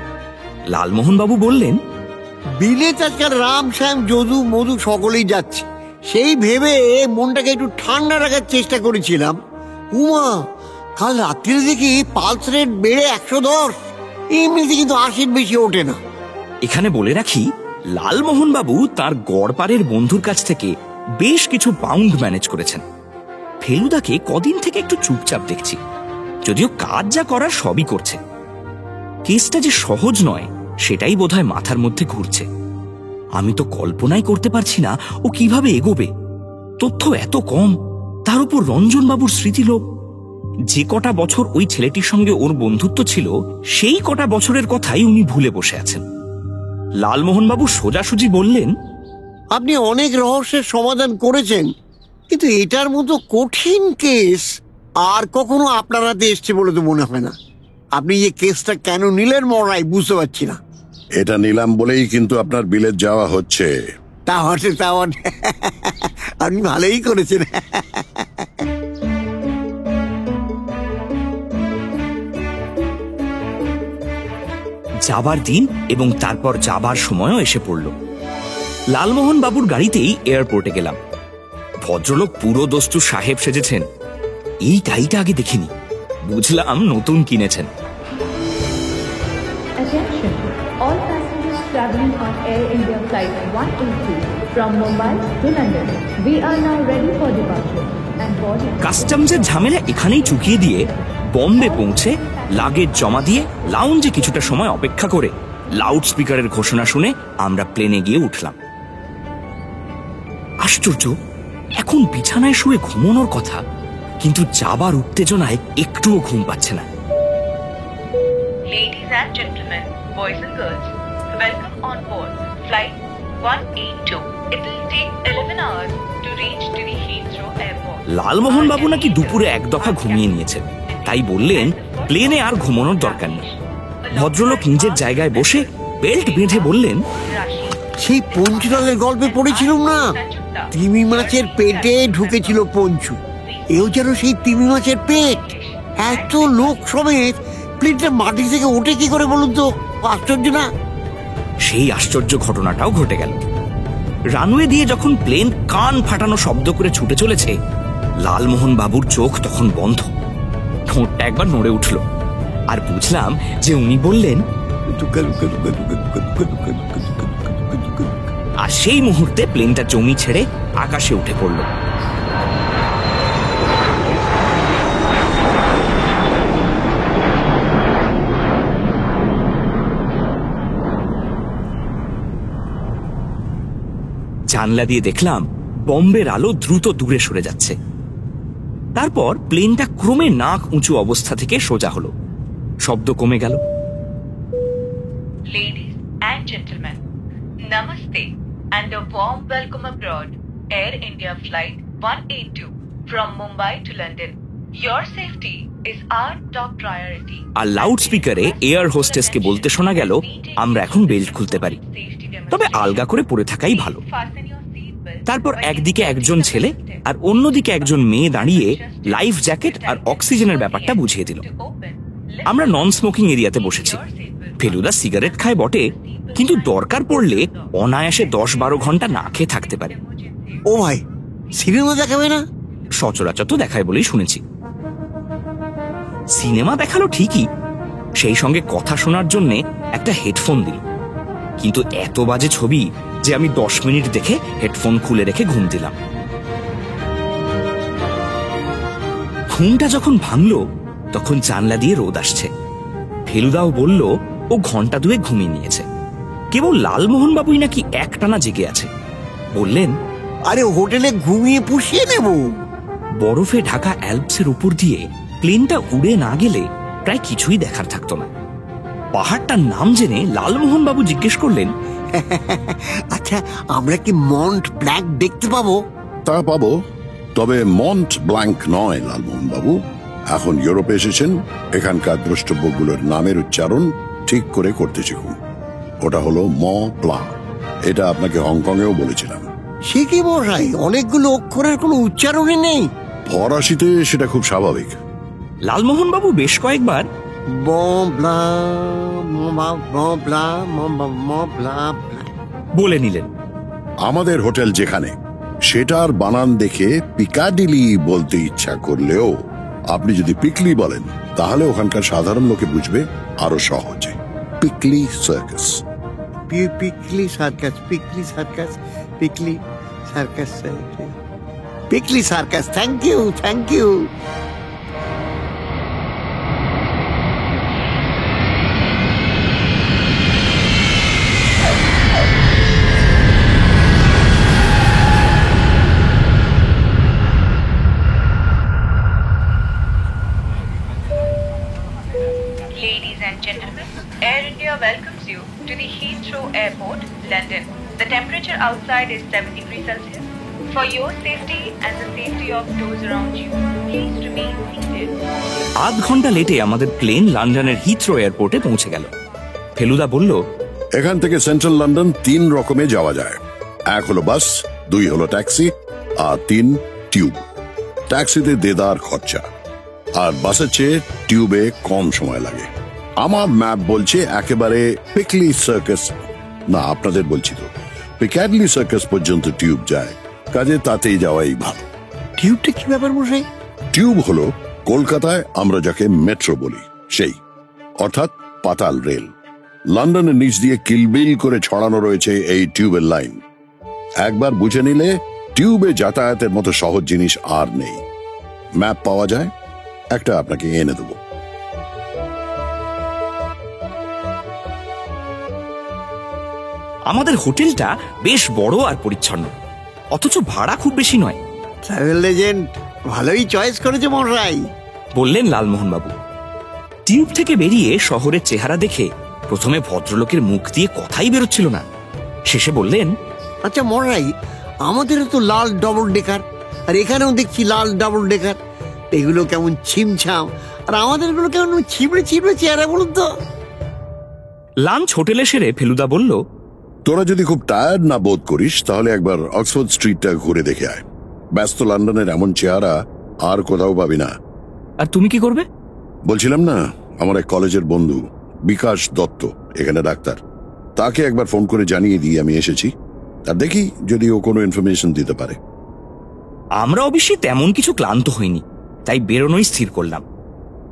লালমোহন বাবু বললেন, বিলেত আজকাল রাম, শ্যাম, যদু, মধু সকলেই যাচ্ছে। সেই ভেবে মনটাকে একটু ঠান্ডা রাখার চেষ্টা করেছিলাম। উমা, কাল রাত্রে দেখি পালস রেট বেড়ে 110। এমনিতে কিন্তু 80-র বেশি ওঠে না। এখানে বলে রাখি, লালমোহন বাবু তার গড়পাড়ের বন্ধুর কাছ থেকে বেশ কিছু পাউন্ড ম্যানেজ করেছেন। ফেলুদাকে কদিন থেকে একটু চুপচাপ দেখছি, যদিও কাজ যা করার সবই করছে। কেসটা যে সহজ নয় সেটাই বোধহয় মাথার মধ্যে ঘুরছে। আমি তো কল্পনাই করতে পারছি না ও কিভাবে এগোবে। তথ্য এত কম, তার উপর রঞ্জনবাবুর স্মৃতিলোপ। যে কটা বছর ওই ছেলেটির সঙ্গে ওর বন্ধুত্ব ছিল, সেই কটা বছরের কথাই উনি ভুলে বসে আছেন। লালমোহনবাবু সোজাসুজি বললেন, আপনি অনেক রহস্যের সমাধান করেছেন, কিন্তু এটার মতো কঠিন কেস আর কখনো আপনার হাতে এসছে বলে তো মনে হয় না। আপনি এই কেসটা কেন নিলেন মরাই বুঝতে পারছি না। এটা নিলাম বলেই কিন্তু আপনার বিলেত যাওয়া হচ্ছে। তা হচ্ছে, আপনি ভালোই করেছেন। যাবার দিন এবং তারপর যাবার সময়ও এসে পড়ল। লালমোহন বাবুর গাড়িতেই এয়ারপোর্টে গেলাম। ভদ্রলোক পুরো দস্তু সাহেব সেজেছেন। এই গাড়িটা আগে দেখিনি, বুঝলাম নতুন কিনেছেন। Attention, all passengers traveling on Air India flight 182 from Mumbai to London. We are now ready for departure and boarding. কাস্টমসের ঝামেলা এখানেই চুকিয়ে দিয়ে বম্বে পৌঁছে লাগেজ জমা দিয়ে লাউঞ্জে কিছুটা সময় অপেক্ষা করে লাউড স্পিকারের ঘোষণা শুনে আমরা প্লেনে গিয়ে উঠলাম। আশ্চর্য, এখন বিছানায় শুয়ে ঘুমানোর কথা, কিন্তু যাবার উত্তেজনায় একটুও ঘুম পাচ্ছে না। Ladies and gentlemen, boys and girls, welcome on board flight 182. It will take 11 hours to reach Delhi Heathrow Airport. Lalmohan বাবু নাকি দুপুরে এক দফা ঘুমিয়ে নিয়েছেন, তাই বললেন প্লেনে আর ঘুমানোর দরকার নেই। ভদ্রলোক নিজের জায়গায় বসে বেল্ট বেঁধে বললেন, সেই পঞ্চুলালের গল্পে পড়েছিলাম না, তিমি মাছের পেটে ঢুকেছিল পঞ্চু। এও যেন সেই তিমি মাছের পেট। এত লোক সমেত প্লেনটা মাটি থেকে ওঠে কি করে বলুন তো? আশ্চর্য না? সেই আশ্চর্য ঘটনাটাও ঘটে গেল। রানওয়ে দিয়ে যখন প্লেন কান ফাটানো শব্দ করে ছুটে চলেছে, লালমোহন বাবুর চোখ তখন বন্ধ। ঠোঁটটা একবার নড়ে উঠল, আর বুঝলাম যে উনি বললেন, আর সেই মুহূর্তে প্লেনটা জমি ছেড়ে আকাশে উঠে পড়ল। জানলা দিয়ে দেখলাম বম্বের আলো দ্রুত দূরে সরে যাচ্ছে। তারপর প্লেনটা ক্রমে নাক উঁচু অবস্থা থেকে সোজা হলো, শব্দ কমে গেল। Ladies and gentlemen, Namaste and a warm welcome aboard Air India Flight 182 from Mumbai to London. Your safety is our top priority. আর লাউড স্পিকারে এয়ার হোস্টেসকে বলতে শোনা গেল আমরা এখন বেল্ট খুলতে পারি, তবে আলগা করে পরে থাকাই ভালো। তারপর একদিকে একজন ছেলে আর অন্যদিকে একজন মেয়ে দাঁড়িয়ে লাইফ জ্যাকেট আর অক্সিজেনের ব্যাপারটা বুঝিয়ে দিল। আমরা নন স্মোকিং এরিয়াতে বসেছি। ফেলুদা সিগারেট খায় বটে, কিন্তু দরকার পড়লে অনায়াসে 10-12 ঘন্টা না খেয়ে থাকতে পারে। ও ভাই, সিনেমা দেখাবে না? সচরাচর তো দেখায় বলেই শুনেছি। সিনেমা দেখালো ঠিকই, সেই সঙ্গে কথা শোনার জন্য একটা হেডফোন দিল, কিন্তু এত বাজে ছবি যে আমি 10 মিনিট দেখে হেডফোন খুলে রেখে ঘুম দিলাম। ঘুমটা যখন ভাঙলো তখন জানলা দিয়ে রোদ আসছে। ফেলুদাও বলল ও ঘন্টা 2 ঘুমিয়ে নিয়েছে, কেবল লালমোহন বাবুই নাকি একটানা জেগে আছে। বললেন, আরে হোটেলে ঘুমিয়ে পুষিয়ে নেব। বরফে ঢাকা অ্যালপসের উপর দিয়ে প্লেনটা উড়ে না গেলে প্রায় কিছুই দেখার থাকতো না। পাহাড়টার নাম জেনে লালমোহন বাবু জিজ্ঞেস করলেন, আচ্ছা আমরা কি মন্ট ব্ল্যাঙ্ক দেখতে পাবো? তা পাবো, তবে মন্ট ব্ল্যাঙ্ক নয় লালমোহন বাবু। এখন ইউরোপে এসেছেন, এখানকার দ্রষ্টব্যগুলোর নামের উচ্চারণ ঠিক করে করতে শিখুন। ওটা হলো ম প্লা। এটা আপনাকে হংকংয়েও বলেছিলাম। সে কি মশাই, অনেকগুলো অক্ষরের কোনো উচ্চারণই নেই। ফরাসিতে সেটা খুব স্বাভাবিক। লালমোহন বাবু বেশ কয়েকবার বলে নিলেন। আমাদের হোটেল যেখানে, সেটার বানান দেখে পিকাডিলি বলতে ইচ্ছা করলেও আপনি যদি পিকলি বলেন তাহলে ওখানকার সাধারণ লোকে বুঝবে আরো সহজে। Piccadilly Circus. Piccadilly Circus, Piccadilly Circus, Piccadilly Circus, Piccadilly Circus. Thank you, thank you. Ladies and gentlemen, Air India welcomes you to the Heathrow Airport, London. The temperature outside is 7 degrees Celsius. For your safety and the safety of those around you, please remain seated. আধ ঘন্টা লেটে আমাদের plane লন্ডনের Heathrow এয়ারপোর্টে পৌঁছে গেল। ফেলুদা বলল, এখান থেকে সেন্ট্রাল লন্ডন 3 রকমে যাওয়া যায়। 1 হলো বাস, 2 হলো ট্যাক্সি, আর 3 টিউব। ট্যাক্সিতে দেদার খরচা, আর বাসের চেয়ে টিউবে কম সময় লাগে। আমার ম্যাপ বলছে একেবারে পিকলি সার্কাস, না আপনাদের বলছি তো পিক্যাডলি সার্কাস পর্যন্ত টিউব যায়, কাজে তাতেই যাওয়াই ভালো। টিউবটা কি ব্যাপার মশাই? টিউব হলো কলকাতায় আমরা যাকে মেট্রো বলি সেই, অর্থাৎ পাতাল রেল। লন্ডনের নিচ দিয়ে কিলবিল করে ছড়ানো রয়েছে এই টিউবের লাইন। একবার বুঝে নিলে টিউবে যাতায়াতের মতো সহজ জিনিস আর নেই। ম্যাপ পাওয়া যায়, একটা আপনাকে এনে দেবো। আমাদের হোটেলটা বেশ বড় আর পরিচ্ছন্ন, অথচ ভাড়া খুব বেশি নয়। ট্রাভেল এজেন্ট ভালোই চয়েস করেছে মশাই, বললেন লালমোহন বাবু। টিউব থেকে বেরিয়ে শহরের চেহারা দেখে প্রথমে ভদ্রলোকের মুখ দিয়ে কথাই বেরোচ্ছিল না। শেষে বললেন, আচ্ছা মশাই, আমাদেরও তো লাল ডবল ডেকার, আর এখানেও দেখছি লাল ডবল ডেকার। এগুলো কেমন ছিমছাম, আর আমাদেরগুলো কেমন ছিবড়ে ছিবড়ে চেহারা বলুন তো। লাঞ্চ হোটেলে সেরে ফেলুদা বলল, তোরা যদি খুব টায়ার্ড না বোধ করিস তাহলে একবার অক্সফোর্ড স্ট্রিটটা ঘুরে দেখে আয়। ব্যস্ত লন্ডনের এমন চেহারা আর কোথাও পাবি না। আর তুমি কি করবে? বলছিলাম না, আমার এক কলেজের বন্ধু বিকাশ দত্ত এখানে ডাক্তার, তাকে একবার ফোন করে জানিয়ে দিই আমি এসেছি, আর দেখি যদি ও কোনো ইনফরমেশন দিতে পারে। আমরা অবশ্যই তেমন কিছু ক্লান্ত হইনি, তাই বেরোনোই স্থির করলাম।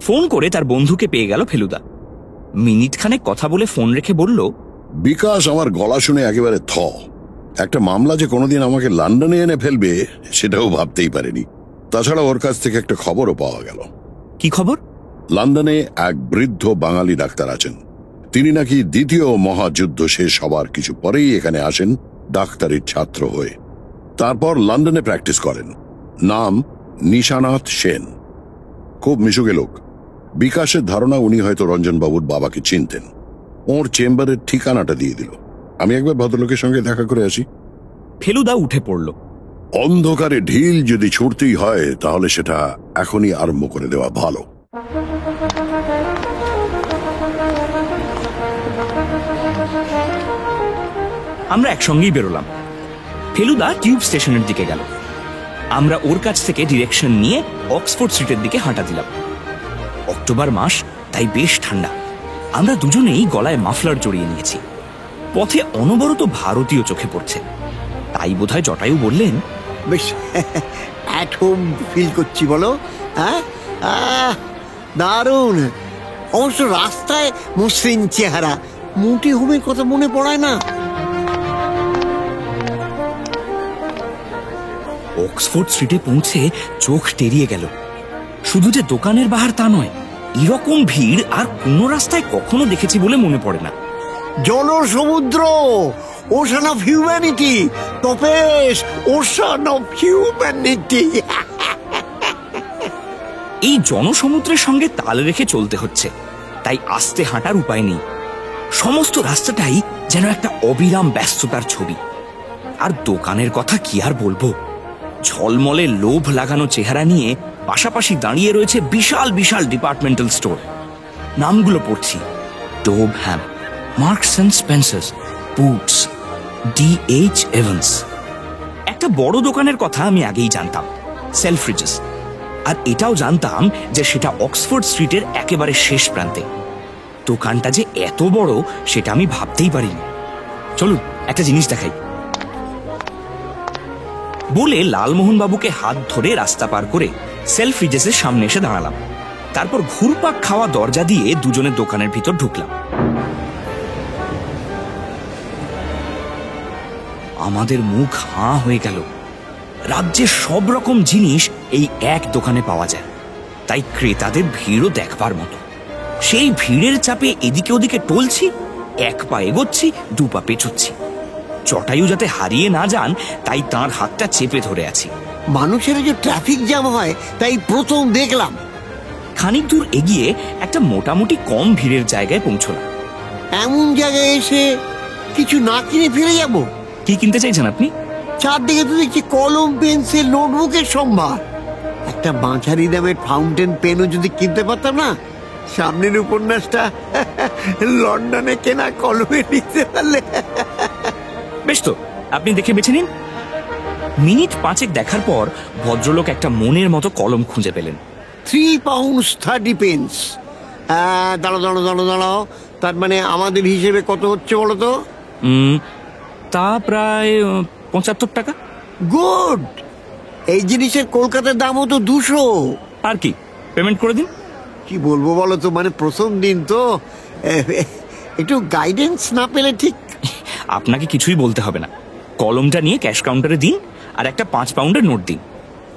ফোন করে তার বন্ধুকে পেয়ে গেল ফেলুদা। মিনিট খানেক কথা বলে ফোন রেখে বলল, বিকাশ আমার গলা শুনে একেবারে থ। একটা মামলা যে কোনোদিন আমাকে লন্ডনে এনে ফেলবে সেটাও ভাবতেই পারেনি। তাছাড়া ওর কাছ থেকে একটা খবরও পাওয়া গেল। কি খবর? লন্ডনে এক বৃদ্ধ বাঙালি ডাক্তার আছেন, তিনি নাকি দ্বিতীয় মহাযুদ্ধ শেষ হবার কিছু পরেই এখানে আসেন ডাক্তারির ছাত্র হয়ে। তারপর লন্ডনে প্র্যাকটিস করেন। নাম নিশানাথ সেন। খুব মিশুকে লোক। বিকাশের ধারণা উনি হয়তো রঞ্জনবাবুর বাবাকে চিনতেন। ওর চেম্বারের ঠিকানাটা দিয়ে দিল। আমি একবার ভদ্রলোকের সঙ্গে দেখা করে আসি। ফেলুদা উঠে পড়ল। অন্ধকারে ঢিল যদি ছুটতেই হয় তাহলে সেটা এখনই আরম্ভ করে দেওয়া ভালো। আমরা একসঙ্গেই বেরোলাম। ফেলুদা টিউব স্টেশনের দিকে গেল। আমরা ওর কাছ থেকে ডিরেকশন নিয়ে অক্সফোর্ড স্ট্রিটের দিকে হাঁটা দিলাম। অক্টোবর মাস, তাই বেশ ঠান্ডা। আমরা দুজনেই গলায় মাফলার জড়িয়ে নিয়েছি। পথে অনবরত ভারতীয় চোখে পড়ছে। তাই বোধহয় জটায়ু বললেন, বেশ অ্যাট হোম ফিল করছি বলো। হ্যাঁ, দারুণ। অবশ্য রাস্তায় মসৃণ চেহারা, মোটি হোমের কথা মনে পড়ায় না। অক্সফোর্ড স্ট্রিটে পৌঁছে চোখ টেরিয়ে গেল। শুধু যে দোকানের বাহার তা নয়, এরকম ভিড় আর কোন রাস্তায় কখনো দেখেছি বলে মনে পড়ে না। জনসমুদ্র, ocean of humanity. Topesh, ocean of humanity. এই জনসমুদ্রের সঙ্গে তাল রেখে চলতে হচ্ছে, তাই আস্তে হাঁটার উপায় নেই। সমস্ত রাস্তাটাই যেন একটা অবিরাম ব্যস্ততার ছবি। আর দোকানের কথা কি আর বলবো, ঝলমলে লোভ লাগানো চেহারা নিয়ে পাশাপাশি দাঁড়িয়ে রয়েছে বিশাল বিশাল ডিপার্টমেন্টাল স্টোর। নামগুলো পড়ছি: ডোভ হ্যাম, Marks and Spencers, Boots, D.H. Evans. একটা বড় দোকানের কথা আমি আগেই জানতাম, সেলফ্রিজেস। আর এটাও জানতাম যে সেটা অক্সফোর্ড স্ট্রিটের একেবারে শেষ প্রান্তে। দোকানটা যে এত বড় সেটা আমি ভাবতেই পারিনি। চলুন একটা জিনিস দেখাই বলে লালমোহন বাবুকে হাত ধরে রাস্তা পার করে সেলফ্রিজেসের সামনে এসে দাঁড়ালাম। তারপর ঘুরপাক খাওয়া দরজা দিয়ে দুজনের দোকানের ভিতর ঢুকলাম। আমাদের মুখ হাঁ হয়ে গেল। রাজ্যের সব রকম জিনিস এই এক দোকানে পাওয়া যায়, তাই ক্রেতাদের ভিড়ও দেখবার মতো। সেই ভিড়ের চাপে এদিকে ওদিকে টলছি, এক পা এগোচ্ছি, দু পা পেছোচ্ছি। জটায়ু যাতে হারিয়ে না যান তাই তার হাতটা চেপে ধরে আছি। মানুষের যে ট্রাফিক জ্যাম হয় তাই প্রথম দেখলাম। খানিক দূর এগিয়ে একটা মোটামুটি কম ভিড়ের জায়গায় পৌঁছলাম। এমন জায়গায় এসে কিছু না কিনে ফিরে যাব? কি কিনতে চাইছেন আপনি? চারদিকে তো দেখছি কলম, পেন্সিল, নোটবুকের সম্ভার। একটা মাঝারি দামের ফাউন্টেন পেনও যদি কিনতে পারতাম না। সামনের উপন্যাসটা লন্ডনে কেনা কলমে লিখতে পারলে। বেশ তো, আপনি দেখে বেছে নিন। মিনিট 5 দেখার পর ভদ্রলোক একটা মনের মতো কলম খুঁজে পেলেন। £3.30। দাঁড়াও, তার মানে আমাদের হিসেবে কত হচ্ছে বলো তো? তা প্রায় 75 টাকা। গুড। এই জিনিসের কলকাতার দামও তো 200। আর কি, পেমেন্ট করে দিন। কি বলবো বলো তো, মানে প্রথম দিন তো, একটু গাইডেন্স না পেলে ঠিক। আপনাকে কিছুই বলতে হবে না। কলমটা নিয়ে ক্যাশ কাউন্টারে দিন আর একটা 5 পাউন্ডের নোট দিন।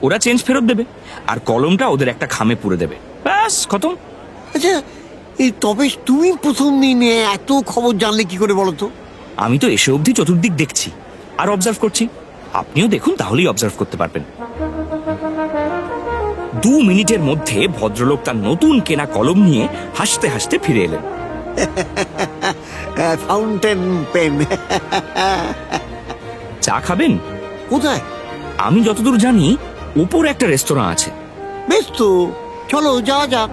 ওরা চেঞ্জ ফেরত দেবে আর কলমটা ওদের একটা খামে পুরে দেবে। ব্যাস খতম। আচ্ছা, এই তবে তুমি প্রথম দিনে এত খবর জানলে কি করে বলো তো? আমি তো এসে অবধি চতুর্দিক দেখছি আর অবজার্ভ করছি। আপনিও দেখুন, তাহলেই অবজার্ভ করতে পারবেন। 2 মিনিটের মধ্যে ভদ্রলোক তার নতুন কেনা কলম নিয়ে হাসতে হাসতে ফিরে এলেন। Fountain pen. চা খাবেন? কোথায়? আমি যতদূর জানি উপরে একটা রেস্তোরাঁ আছে। বেশ তো, চলো যাওয়া যাক।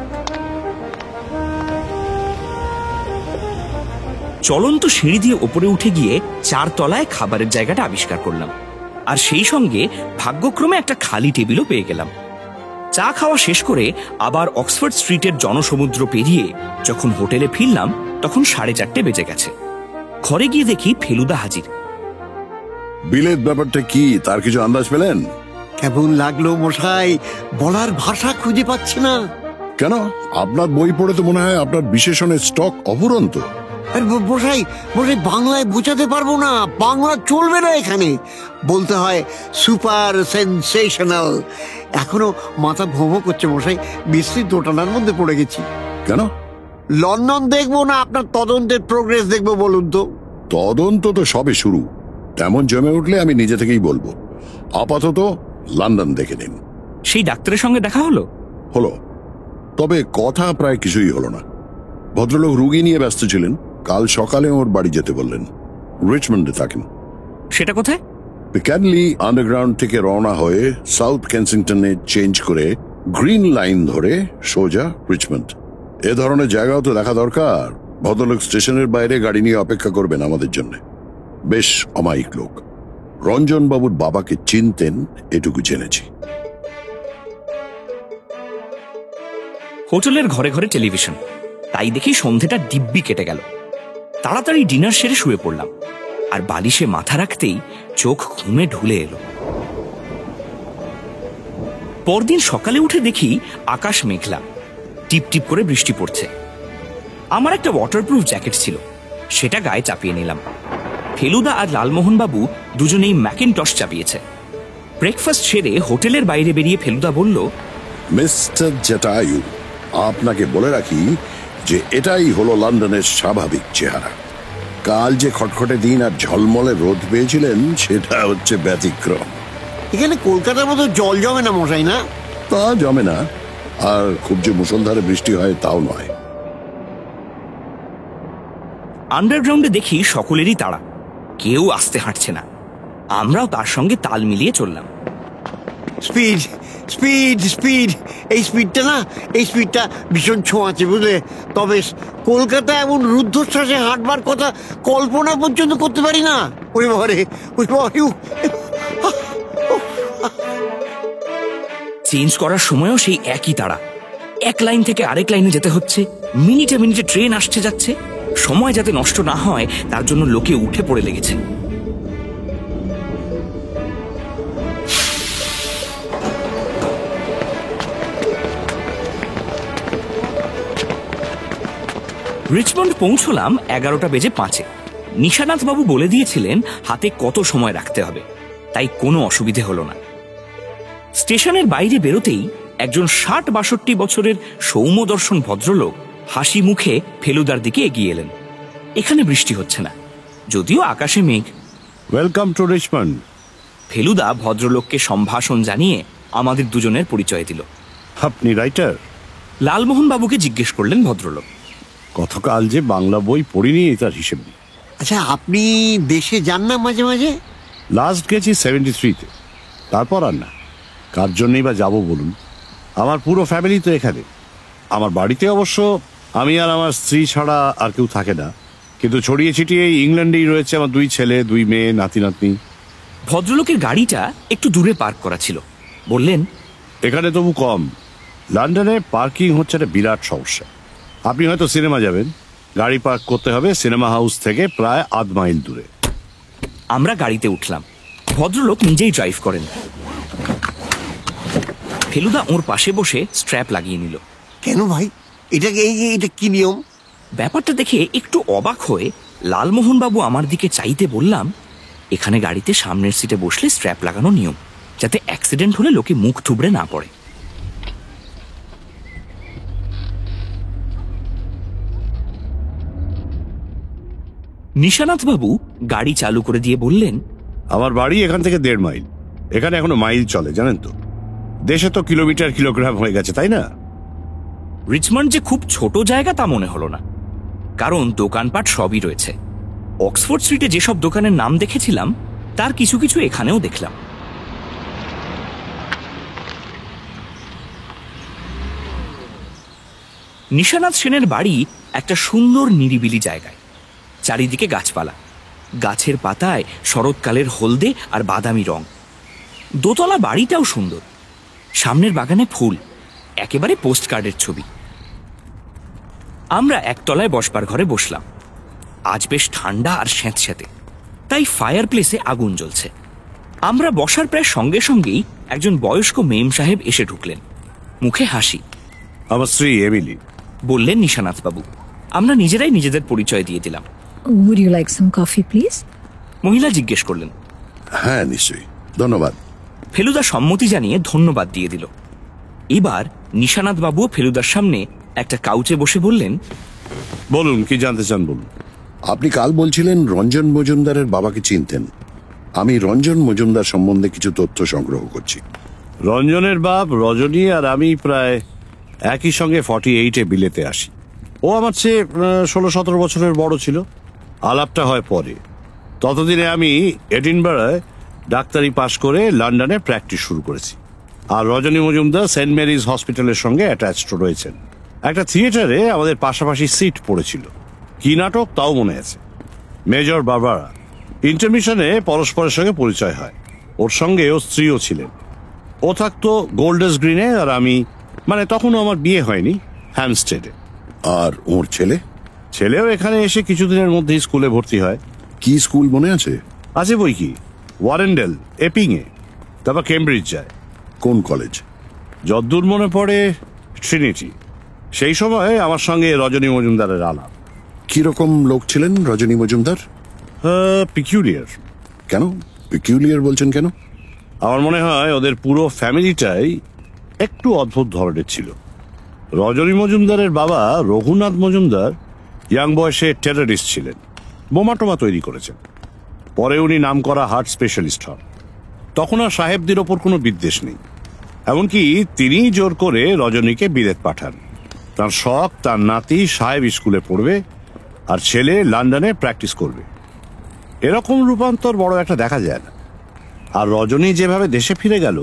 চলন্ত সিঁড়ি দিয়ে উপরে উঠে গিয়ে 4 তলায় খাবারের জায়গাটা আবিষ্কার করলাম। আর সেই সঙ্গে ভাগ্যক্রমে একটা খালি টেবিলও পেয়ে গেলাম। চা খাওয়া শেষ করে আবার অক্সফোর্ড স্ট্রিটের জনসমুদ্র পেরিয়ে যখন হোটেলে ফিরলাম তখন 4:30 বেজে গেছে। ঘরে গিয়ে দেখি ফেলুদা হাজির। বিলেত ব্যাপারটা কি, তার কিছু আন্দাজ পেলেন? কেমন লাগলো মশাই? বলার ভাষা খুঁজে পাচ্ছি না। কেন, আপনার বই পড়ে তো মনে হয় আপনার বিশেষণের স্টক অফুরন্ত। মশাই বাংলায় বোঝাতে পারবো না, বাংলা চলবে না এখানে। বলতে হয় সুপার সেনসেশনাল। এখনো মাথা ভোঁ করছে মশাই, বিশ্রী দোটানার মধ্যে পড়ে গেছি। কেন? লন্ডন দেখবো না আপনার তদন্তের প্রোগ্রেস দেখবো বলুন তো? তদন্ত তো সবে শুরু। তেমন জমে উঠলে আমি নিজে থেকেই বলবো। আপাতত লন্ডন দেখে নিন। সেই ডাক্তারের সঙ্গে দেখা হলো? হলো, তবে কথা প্রায় কিছুই হলো না। ভদ্রলোক রুগী নিয়ে ব্যস্ত ছিলেন। কাল সকালে ওর বাড়ি যেতে বললেন। রিচমন্ডে থাকেন। সেটা কোথায়? পিক্যাডলি আন্ডারগ্রাউন্ড থেকে রওনা হয়ে সাউথ কেনসিংটনে চেঞ্জ করে গ্রিন লাইন ধরে সোজা রিচমন্ড। এ ধরনের জায়গাও তো দেখা দরকার। ভদ্রলোক স্টেশনের বাইরে গাড়ি নিয়ে অপেক্ষা করবেন আমাদের জন্য। বেশ অমায়িক লোক। রঞ্জন বাবুর বাবাকে চিনতেন, এটুকু জেনেছি। হোটেলের ঘরে ঘরে টেলিভিশন, তাই দেখি সন্ধেটা দিব্যি কেটে গেল। তাড়াতাড়ি ডিনার সেরে শুয়ে পড়লাম, আর বালিশে মাথা রাখতেই চোখ ঘুমে ঢুলে এলো। পরদিন সকালে উঠে দেখি আকাশ মেঘলা, টিপ টিপ করে বৃষ্টি পড়ছে। আমার একটা ওয়াটারপ্রুফ জ্যাকেট ছিল, সেটা গায়ে চাপিয়ে নিলাম। ফেলুদা আর লালমোহন বাবু দুজনেই ম্যাকিনটশ চাপিয়েছে। ব্রেকফাস্ট সেরে হোটেলের বাইরে বেরিয়ে ফেলুদা বলল, মিস্টার জটায়ু, আপনাকে বলে রাখি যে এটাই হলো লন্ডনের স্বাভাবিক চেহারা। কাল যে খটখটে দিন আর ঝলমলে রোদ পেয়েছিলেন, সেটা হচ্ছে ব্যতিক্রম। এখানে কলকাতার মতো জল জমে না মশাই, না? তা জমে না, আর খুব যে মুষলধারে বৃষ্টি হয় তাও নয়। আন্ডারগ্রাউন্ডে দেখি সকলেরই তাড়া, কেউ আস্তে হাঁটছে না। আমরাও তার সঙ্গে তাল মিলিয়ে চললাম। স্পিড স্পিড স্পিড, এই স্পিডটা ভীষণ ছোঁয়াচ্ছে, বুঝলে? তবে কলকাতা এমন রুদ্ধশ্বাসে হাঁটবার কথা কল্পনা পর্যন্ত করতে পারি না। ওরে বাবারে, ওরে বাবারে। চেঞ্জ করার সময়ও সেই একই তাড়া। এক লাইন থেকে আরেক লাইনে যেতে হচ্ছে। মিনিটে মিনিটে ট্রেন আসছে যাচ্ছে। সময় যাতে নষ্ট না হয় তার জন্য লোকে উঠে পড়ে লেগেছে। রিচমন্ড পৌঁছলাম 11:05। নিশানাথ বাবু বলে দিয়েছিলেন হাতে কত সময় রাখতে হবে, তাই কোনো অসুবিধে হলো না। স্টেশনের বাইরে বেরোতেই একজন 60-62 বছরের সৌম্যদর্শন ভদ্রলোক হাসি মুখে ফেলুদার দিকে এগিয়ে এলেন। এখানে বৃষ্টি হচ্ছে না, যদিও আকাশে মেঘ। Welcome to Richmond. ফেলুদা ভদ্রলোককে সম্ভাষণ জানিয়ে আমাদের দুজনের পরিচয় দিল। আপনি রাইটার? লালমোহন বাবুকে জিজ্ঞেস করলেন ভদ্রলোক। গতকাল যে বাংলা বই পড়িনি, তার হিসেব নেই। আচ্ছা, আপনি দেশে যান না মাঝে মাঝে? লাস্ট গেছি 73-তে, তারপর আর না। কার জন্যই বা যাবো বলুন? আমার পুরো ফ্যামিলি তো এখানে। আমার বাড়িতে অবশ্য আমি আর আমার স্ত্রী ছাড়া আর কেউ থাকে না, কিন্তু ছড়িয়ে ছিটিয়ে ইংল্যান্ডেই রয়েছে আমার 2 ছেলে, 2 মেয়ে, নাতি নাতনি। ভদ্রলোকের গাড়িটা একটু দূরে পার্ক করা ছিল। বললেন, এখানে তবু কম। লন্ডনে পার্কিং হচ্ছে একটা বিরাট সমস্যা। আপনি হয়তো সিনেমা যাবেন, গাড়ি পার্ক করতে হবে সিনেমা হাউস থেকে প্রায় 1/2 মাইল দূরে। আমরা গাড়িতে উঠলাম। ভদ্রলোক নিজেই ড্রাইভ করেন। ফেলুদা ওর পাশে বসে স্ট্র্যাপ লাগিয়ে নিল। কেন ভাই? এটা কি নিয়ম? ব্যাপারটা দেখে একটু অবাক হয়ে লালমোহন বাবু আমার দিকে চাইতে বললাম, এখানে গাড়িতে সামনের সিটে বসলে স্ট্র্যাপ লাগানো নিয়ম, যাতে অ্যাক্সিডেন্ট হলে লোকে মুখ থুবড়ে না পড়ে। নিশানাথ বাবু গাড়ি চালু করে দিয়ে বললেন, আমার বাড়ি এখান থেকে 1.5 মাইল। এখানে এখনো মাইল চলে, জানেন তো? দেশে তো কিলোমিটার কিলোগ্রাম হয়ে গেছে, তাই না? রিচমন্ড যে খুব ছোট জায়গা তা মনে হলো না, কারণ দোকানপাট সবই রয়েছে। অক্সফোর্ড স্ট্রিটে যেসব দোকানের নাম দেখেছিলাম তার কিছু কিছু এখানেও দেখলাম। নিশানাথ সেনের বাড়ি একটা সুন্দর নিরিবিলি জায়গায়। চারিদিকে গাছপালা, গাছের পাতায় শরৎকালের হলদে আর বাদামি রং। দোতলা বাড়িটাও সুন্দর, সামনের বাগানে ফুল, একেবারে পোস্টকার্ডের ছবি। আমরা একতলায় বসবার ঘরে বসলাম। আজ বেশ ঠান্ডা আর স্যাঁতস্যাঁতে, তাই ফায়ার প্লেসে আগুন জ্বলছে। আমরা বসার প্রায় সঙ্গে সঙ্গেই একজন বয়স্ক মেম সাহেব এসে ঢুকলেন, মুখে হাসি। আমার স্ত্রী এমিলি, বললেন নিশানাথ বাবু। আমরা নিজেরাই নিজেদের পরিচয় দিয়ে দিলাম। Would you like some coffee, please? মহিলা জিজ্ঞেস করলেন। হ্যাঁ, নিশ্চয়ই, ধন্যবাদ। ফেলুদা সম্মতি জানিয়ে ধন্যবাদ দিয়ে দিল। এবার নিশানাথ বাবুও ফেলুদার সামনে একটা কাউচে বসে বললেন, বলুন কি জানতে চান বলুন। আপনি কাল বলছিলেন রঞ্জন মজুমদারের বাবাকে চিনতেন। আমি রঞ্জন মজুমদার সম্বন্ধে কিছু তথ্য সংগ্রহ করছি। রঞ্জনের বাপ রজনী আর আমি প্রায় একই সঙ্গে 48-এ বিলেতে আসি। ও আমার চেয়ে 16-17 বছরের বড় ছিল। আলাপটা হয় পরে। ততদিনে আমি এডিনবরায় ডাক্তারি পাশ করে লন্ডনে প্র্যাকটিস শুরু করেছি। আর রজনী মজুমদার সেন্ট মেরিজ হসপিটালের সঙ্গে অ্যাটাচড রয়েছেন। একটা থিয়েটারে আমাদের পাশাপাশি সিট পড়েছিল। কি নাটক তাও মনে আছে, মেজর বারবারা। ইন্টারমিশনে পরস্পরের সঙ্গে পরিচয় হয়। ওর সঙ্গে ওর স্ত্রীও ছিলেন। ও থাকতো গোল্ডার্স গ্রিনে, আর আমি, মানে তখনও আমার বিয়ে হয়নি, হ্যামস্টেডে। আর ওর ছেলে? ছেলেও এখানে এসে কিছুদিনের মধ্যেই স্কুলে ভর্তি হয়। কি স্কুল মনে আছে? আছে বই কি, ওয়ারেন্ডেল, এপিংয়ে, তারপর কেমব্রিজ যায়। কোন কলেজ? যদ্দূর মনে পড়ে ট্রিনিটি। সেই সময় আমার সঙ্গে রজনী মজুমদারের আলাপ। কিরকম লোক ছিলেন রজনী মজুমদার? পিকিউলিয়ার। কেন পিকিউলিয়ার বলছেন কেন? আমার মনে হয় ওদের পুরো ফ্যামিলিটাই একটু অদ্ভুত ধরনের ছিল। রজনী মজুমদারের বাবা রঘুনাথ মজুমদার ইয়াং বয়সে টেররিস্ট ছিলেন, বোমা টোমা তৈরি করেছেন। পরে উনি নামকরা হার্ট স্পেশালিস্ট হন। তখন আর সাহেবদের ওপর কোনো বিদ্বেষ নেই। এমনকি তিনিই জোর করে রজনীকে বিদেশ পাঠান। তার শখ তার নাতি সাহেব স্কুলে পড়বে আর ছেলে লন্ডনে প্র্যাকটিস করবে। এরকম রূপান্তর বড় একটা দেখা যায় না। আর রজনী যেভাবে দেশে ফিরে গেল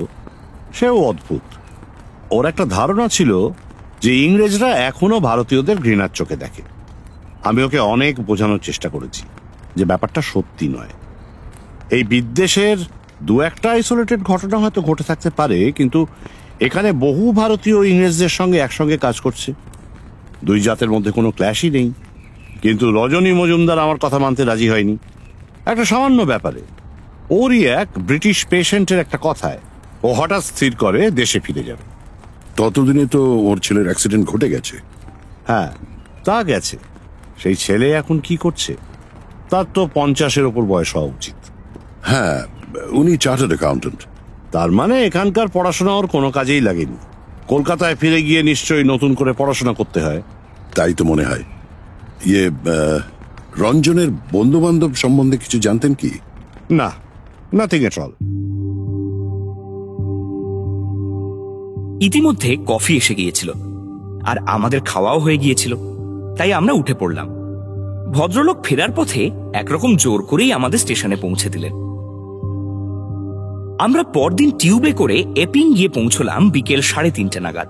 সেও অদ্ভুত। ওর একটা ধারণা ছিল যে ইংরেজরা এখনো ভারতীয়দের ঘৃণার চোখে দেখে। আমি ওকে অনেক বোঝানোর চেষ্টা করেছি যে ব্যাপারটা সত্যি নয়। এই বিদ্বেষের দু একটা আইসোলেটেড ঘটনা হয়তো ঘটে থাকতে পারে, কিন্তু এখানে বহু ভারতীয় ইংরেজদের সঙ্গে একসঙ্গে কাজ করছে। দুই জাতের মধ্যে কোনো ক্ল্যাশই নেই। কিন্তু রজনী মজুমদার আমার কথা মানতে রাজি হয়নি একটা সামান্য ব্যাপারে। ওরই এক ব্রিটিশ পেশেন্টের একটা কথায় ও হঠাৎ স্থির করে দেশে ফিরে যাবে। ততদিনে তো ওর ছেলের অ্যাক্সিডেন্ট ঘটে গেছে। হ্যাঁ, তা গেছে। সেই ছেলে এখন কি করছে? তার তো 50-এর ওপর বয়স হওয়া উচিত। হ্যাঁ, উনি চার্টার্ড অ্যাকাউন্টেন্ট। তার মানে এখানকার পড়াশোনা ওর কোনো কাজেই লাগেনি। কলকাতায় ফিরে গিয়ে নিশ্চয়ই নতুন করে পড়াশোনা করতে হয়। তাই তো মনে হয়। রঞ্জনের বন্ধু বান্ধব সম্বন্ধে কিছু জানতেন কি? না, নাথিং এট অল। ইতিমধ্যে কফি এসে গিয়েছিল আর আমাদের খাওয়াও হয়ে গিয়েছিল, তাই আমরা উঠে পড়লাম। ভদ্রলোক ফেরার পথে একরকম জোর করেই আমাদের স্টেশনে পৌঁছে দিলেন। আমরা পরদিন টিউবে করে এপিং গিয়ে পৌঁছলাম বিকেল 3:30 নাগাদ।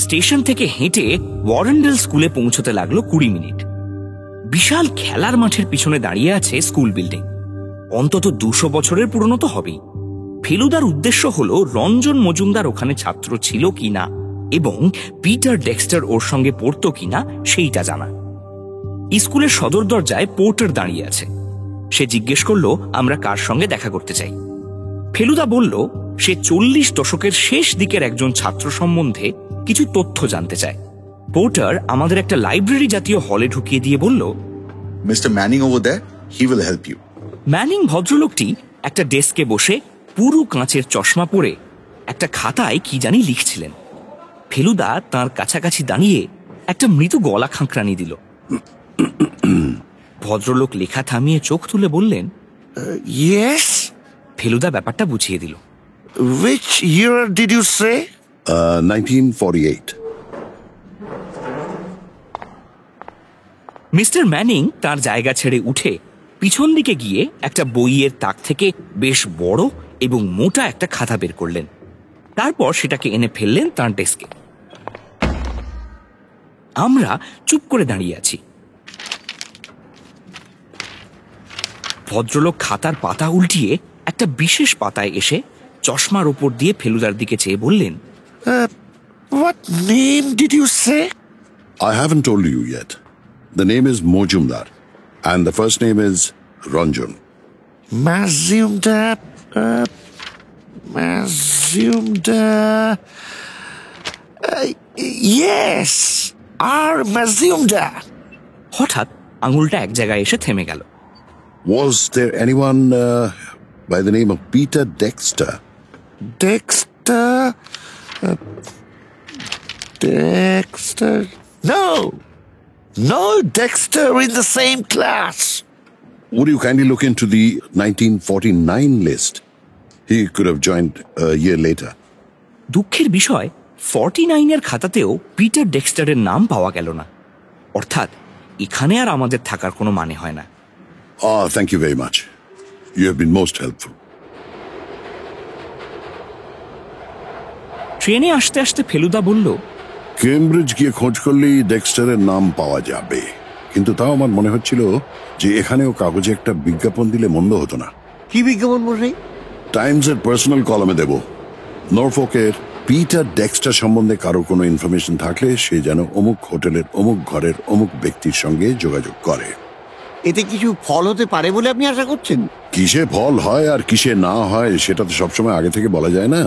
স্টেশন থেকে হেঁটে ওয়ারেন্ডেল স্কুলে পৌঁছতে লাগলো 20 মিনিট। বিশাল খেলার মাঠের পিছনে দাঁড়িয়ে আছে স্কুল বিল্ডিং। অন্তত 200 বছরের পুরনো তো হবেই। ফেলুদার উদ্দেশ্য হলো রঞ্জন মজুমদার ওখানে ছাত্র ছিল কিনা এবং পিটার ডেক্সটার ওর সঙ্গে পড়তো কিনা সেইটা জানা। স্কুলের সদর দরজায় পোর্টার দাঁড়িয়ে আছে। সে জিজ্ঞেস করলো আমরা কার সঙ্গে দেখা করতে চাই। ফেলুদা বলল সে 40 দশকের শেষ দিকের একজন ছাত্র সম্বন্ধে কিছু তথ্য জানতে চায়। পোর্টার আমাদের একটা লাইব্রেরি জাতীয় হলে ঢুকিয়ে দিয়ে বলল, mister Manning over there, he will help you. Manning ভদ্রলোকটি একটা ডেস্কে বসে পুরু কাঁচের চশমা পরে একটা খাতায় কি জানি লিখছিলেন। ফেলুদা তার কাছাকাছি দাঁড়িয়ে একটা মৃদু গলা খাঁকরানি দিল। ভদ্রলোক লেখা থামিয়ে চোখ তুলে বললেন, ইয়েস। ফেলুদা ব্যাপারটা বুঝিয়ে দিল। Which year did you say? 1948. Mister ম্যানিং তার জায়গা ছেড়ে উঠে পিছন দিকে গিয়ে একটা বইয়ের তাক থেকে বেশ বড় এবং মোটা একটা খাতা বের করলেন। তারপর সেটাকে এনে ফেললেন তার ডেস্কে। আমরা চুপ করে দাঁড়িয়ে আছি। ভদ্রলোক খাতার পাতা উল্টিয়ে একটা বিশেষ পাতায় এসে চশমার ওপর দিয়ে ফেলুদার দিকে চেয়ে বললেন, What name did you say? I haven't told you yet. The name is Mojumdar and the first name is Ranjan. Mazumdar. Yes, our Mazumdar. হঠাৎ আঙুলটা এক জায়গায় এসে থেমে গেল। Was there anyone by the name of Peter Dexter? Dexter? No Dexter in the same class. Would you kindly look into the 1949 list? He could have joined a year later. দুঃখের বিষয় 49-এর খাতাতেও Peter ডেক্সটারের নাম পাওয়া গেল না। অর্থাৎ এখানে আর আমাদের থাকার কোনো মানে হয় না। Thank you very much. You have been most helpful. ট্রেনে আসতে আসতে ফেলুদা বলল, কেমব্রিজ গিয়ে খোঁজ করলেই ডেক্সটারের নাম পাওয়া যাবে, কিন্তু তাও আমার মনে হচ্ছিল যে এখানেও কাগজে একটা বিজ্ঞাপন দিলে মন্দ হতো না। কি বিজ্ঞাপন বসে? টাইমসের পার্সোনাল কলামে দেব, নরফোকের পিটার ডেক্সটার সম্বন্ধে কারো কোনো ইনফরমেশন থাকলে সে যেন অমুক হোটেলের অমুক ঘরের অমুক ব্যক্তির সঙ্গে যোগাযোগ করে। এতে কিছু ফল হতে পারে বলে আপনি আশা করছেন? কিসে ফল হয় আর কিসে না হয় সেটা তো সবসময় আগে থেকে বলা যায় না।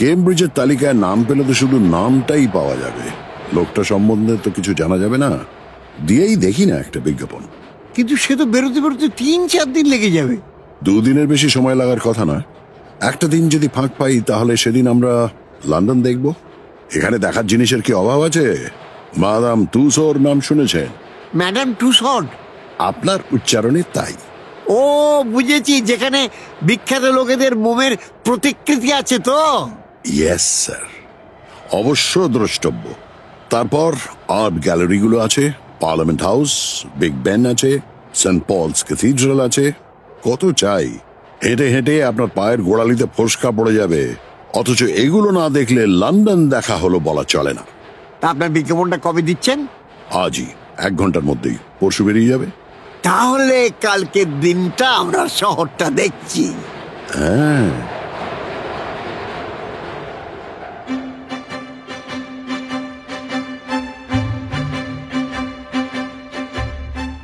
কেমব্রিজের তালিকায় নাম পেলে তো শুধু নামটাই পাওয়া যাবে, লোকটা সম্বন্ধে তো কিছু জানা যাবে না। দিয়েই দেখি না একটা বিজ্ঞাপন। কিন্তু সে তো বেরোতে বেরোতে 3-4 দিন লেগে যাবে। 2 দিনের বেশি সময় লাগার কথা নয়। একটা দিন যদি ফাঁক পাই তাহলে সেদিন আমরা লন্ডন দেখব। এখানে দেখার জিনিসের কি অভাব আছে? মাদাম তুসোর নাম শুনেছেন? ম্যাডাম টুসড? আপনার উচ্চারণে তাই। ও বুঝেছি, যেখানে বিখ্যাত লোকেদের মোমের প্রতিকৃতি আছে তো? ইয়েস স্যার, অবশ্য দ্রষ্টব্য। তারপর আর্ট গ্যালারিগুলো আছে, পার্লামেন্ট হাউস, বিগ বেন আছে, সেন্ট পলস ক্যাথিড্রাল আছে। কত চাই? হেঁটে হেঁটে আপনার পায়ের গোড়ালিতে ফোসকা পড়ে যাবে, অথচ এগুলো না দেখলে লন্ডন দেখা হলো বলা চলে না। আপনার বিজ্ঞাপনটা কবে দিচ্ছেন? আজই, 1 ঘন্টার মধ্যেই। পরশু বেরিয়ে যাবে। তাহলে কালকের দিনটা আমরা শহরটা দেখছি। হ্যাঁ।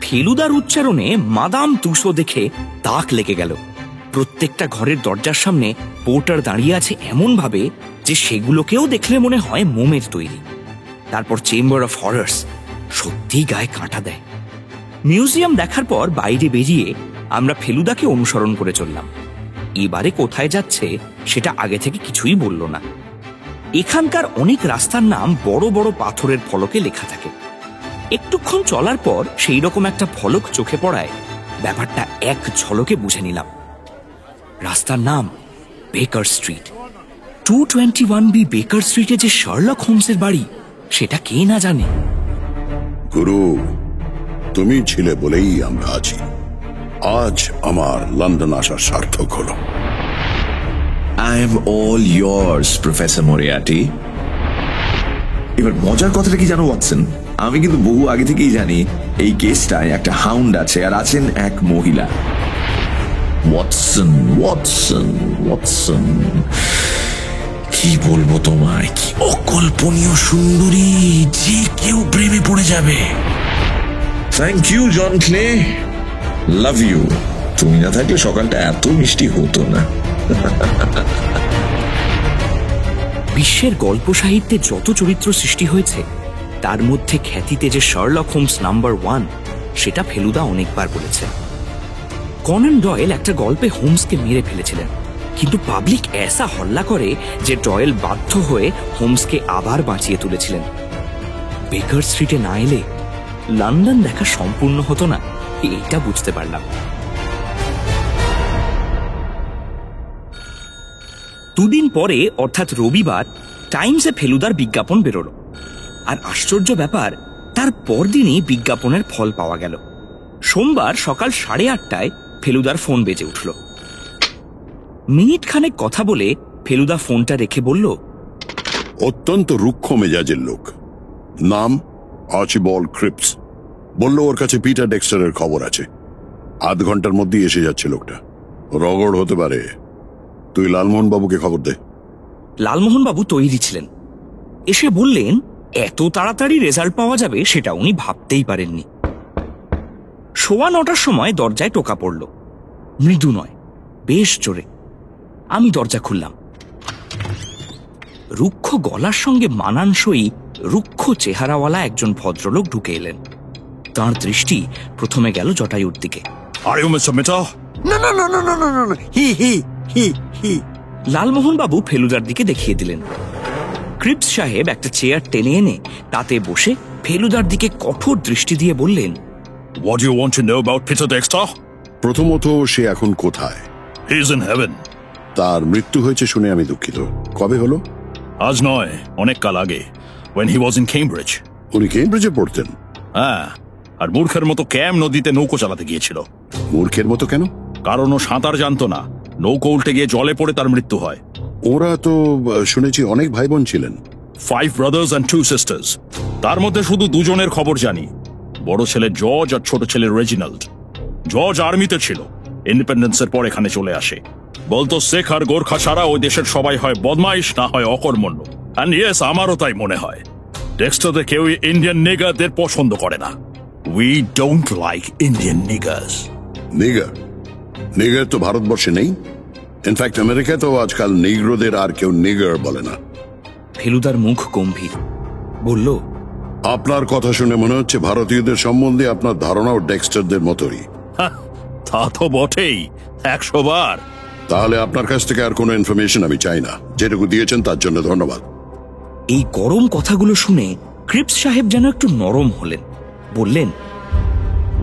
ফেলুদার উচ্চারণে মাদাম তুসো দেখে তাক লেগে গেল। প্রত্যেকটা ঘরের দরজার সামনে পোর্টার দাঁড়িয়ে আছে এমন ভাবে যে সেগুলোকেও দেখলে মনে হয় মোমের তৈরি। তারপর চেম্বার অফ হরার্স, সত্যিই গায়ে কাঁটা দেয়। মিউজিয়াম দেখার পর বাইরে বেরিয়ে আমরা ফেলুদাকে অনুসরণ করে চললাম। এবারে কোথায় যাচ্ছে সেটা আগে থেকে কিছুই বলল না। এখানকার অনেক রাস্তার নাম বড় বড় পাথরের ফলকে লেখা থাকে। একটুক্ষণ চলার পর সেই রকম একটা ফলক চোখে পড়ায় ব্যাপারটা এক ঝলকে বুঝে নিলাম। রাস্তার নাম বেকার স্ট্রিট। 221B বেকার স্ট্রিটে যে শার্লক হোমসের বাড়ি, সেটা কে না জানে। গুরু, তুমি ছিলে বলেই আমরা আছি। আজ আমার লন্ডন আসা সার্থক হলো। I am all yours, Professor Moriarty. এবার মজার কথাটা কি জানো ওয়াটসন, আমি কিন্তু বহু আগে থেকেই জানি এই কেসটায় একটা হাউন্ড আছে আর আছেন এক মহিলা। ওয়াটসন, ওয়াটসন, ওয়াটসন, কি বলবো তোমায়, কি অকল্পনীয় সুন্দরী, যে কেউ প্রেমে পড়ে যাবে। Thank you John Clay, love you. তুমি না থাকলে সকালটা এত মিষ্টি হতো না। বিশ্বের গল্প সাহিত্যে যত চরিত্র সৃষ্টি হয়েছে তার মধ্যে খ্যাতিতে যে শার্লক হোমস নাম্বার 1, সেটা ফেলুদা অনেকবার বলেছে। কনান ডয়েল একটা গল্পে হোমসকে মেরে ফেলেছিলেন, কিন্তু পাবলিক এসা হল্লা করে যে ডয়েল বাধ্য হয়ে হোমসকে আবার বাঁচিয়ে তুলেছিলেন। বেকার স্ট্রিটে না এলে লন্ডন দেখা সম্পূর্ণ হতো না, এইটা বুঝতে পারলাম। 2 দিন পরে অর্থাৎ রবিবার টাইমসে ফেলুদার বিজ্ঞাপন বেরোলো। আর আশ্চর্য ব্যাপার, তার পরদিনই বিজ্ঞাপনের ফল পাওয়া গেল। সোমবার সকাল 8:30টায় ফেলুদার ফোন বেজে উঠল। মিনিট খানেক কথা বলে ফেলুদা ফোনটা রেখে বলল, অত্যন্ত রুক্ষ মেজাজের লোক, নাম আর্চিবল্ড ক্রিপস। বলল ওর কাছে পিটার ডেক্সটারের খবর আছে, 0.5 ঘন্টার মধ্যেই এসে যাচ্ছে লোকটা। রগড় হতে পারে, তুই লালমোহন বাবুকে খবর দে। লালমোহন বাবু তৈরি ছিলেন। এসে বললেন এত তাড়াতাড়ি রেজাল্ট পাওয়া যাবে সেটা উনি ভাবতেই পারেননি। 9:15টার সময় দরজায় টোকা পড়ল। মৃদু নয়, বেশ জোরে। আমি দরজা খুললাম। রুক্ষ গলার সঙ্গে মানানসই রুক্ষ চেহারাওয়ালা একজন ভদ্রলোক ঢুকে এলেন। তাঁর দৃষ্টি প্রথমে গেল জটায়ুর দিকে। লালমোহন বাবু ফেলুদার দিকে দেখিয়ে দিলেন। ক্রিপস সাহেব একটা চেয়ার টেনে এনে তাতে বসে ফেলুদার দিকে কঠোর দৃষ্টি দিয়ে বললেন, What do you want to know about Peter Dexter? প্রথমত সে এখন কোথায়? He is in heaven. তার মৃত্যু হয়েছে শুনে আমি দুঃখিত। কবে হলো? আজ নয়, অনেক কাল আগে, when he was in Cambridge। উনি কেমব্রিজে পড়তেন? হ্যাঁ, আর মূর্খের মতো ক্যাম নদীতে নৌকো চালাতে গিয়েছিল। মূর্খের মতো কেন? কারণ ও সাঁতার জানতো না, নৌকো উল্টে গিয়ে জলে পড়ে তার মৃত্যু হয়। ওরা তো শুনেছি অনেক ভাই বোন ছিলেন। 5 brothers and 2 sisters। তার মধ্যে শুধু দুজনের খবর জানি, বড় ছেলে জর্জ আর ছোট ছেলে রেজিনাল্ড। জর্জ আর্মিতে ছিল, ইন্ডিপেন্ডেন্সের পর এখানে চলে আসে। বলতো শেখ আর গোর্খা ছাড়া ওই দেশের সবাই হয় বদমাইশ, না হয় অকর্মণ্য। অ্যান্ড ইয়েস, আমারও তাই মনে হয়। ডেক্সটারদের কেউই ইন্ডিয়ান নিগারদের পছন্দ করে না। We don't like Indian niggers. Nigger? Nigger তো ভারতবর্ষে নেই। ইনফ্যাক্ট আমেরিকাতেও আজকাল নিগ্রোদের আর কেউ নিগার বলে না। ফেলুদার মুখ গম্ভীর, বলল, আপনার কথা শুনে মনে হচ্ছে ভারতীয়দের সম্বন্ধে আপনার ধারণাও ডেক্সটারদের মতোই। তা তো বটেই, 100 বার। তাহলে আপনার কাছ থেকে আর কোনো ইনফরমেশন আমি চাই না। যেটুকু দিয়েছেন তার জন্য ধন্যবাদ। এই গরম কথাগুলো শুনে ক্রিপস সাহেব যেন একটু নরম হলেন। বললেন,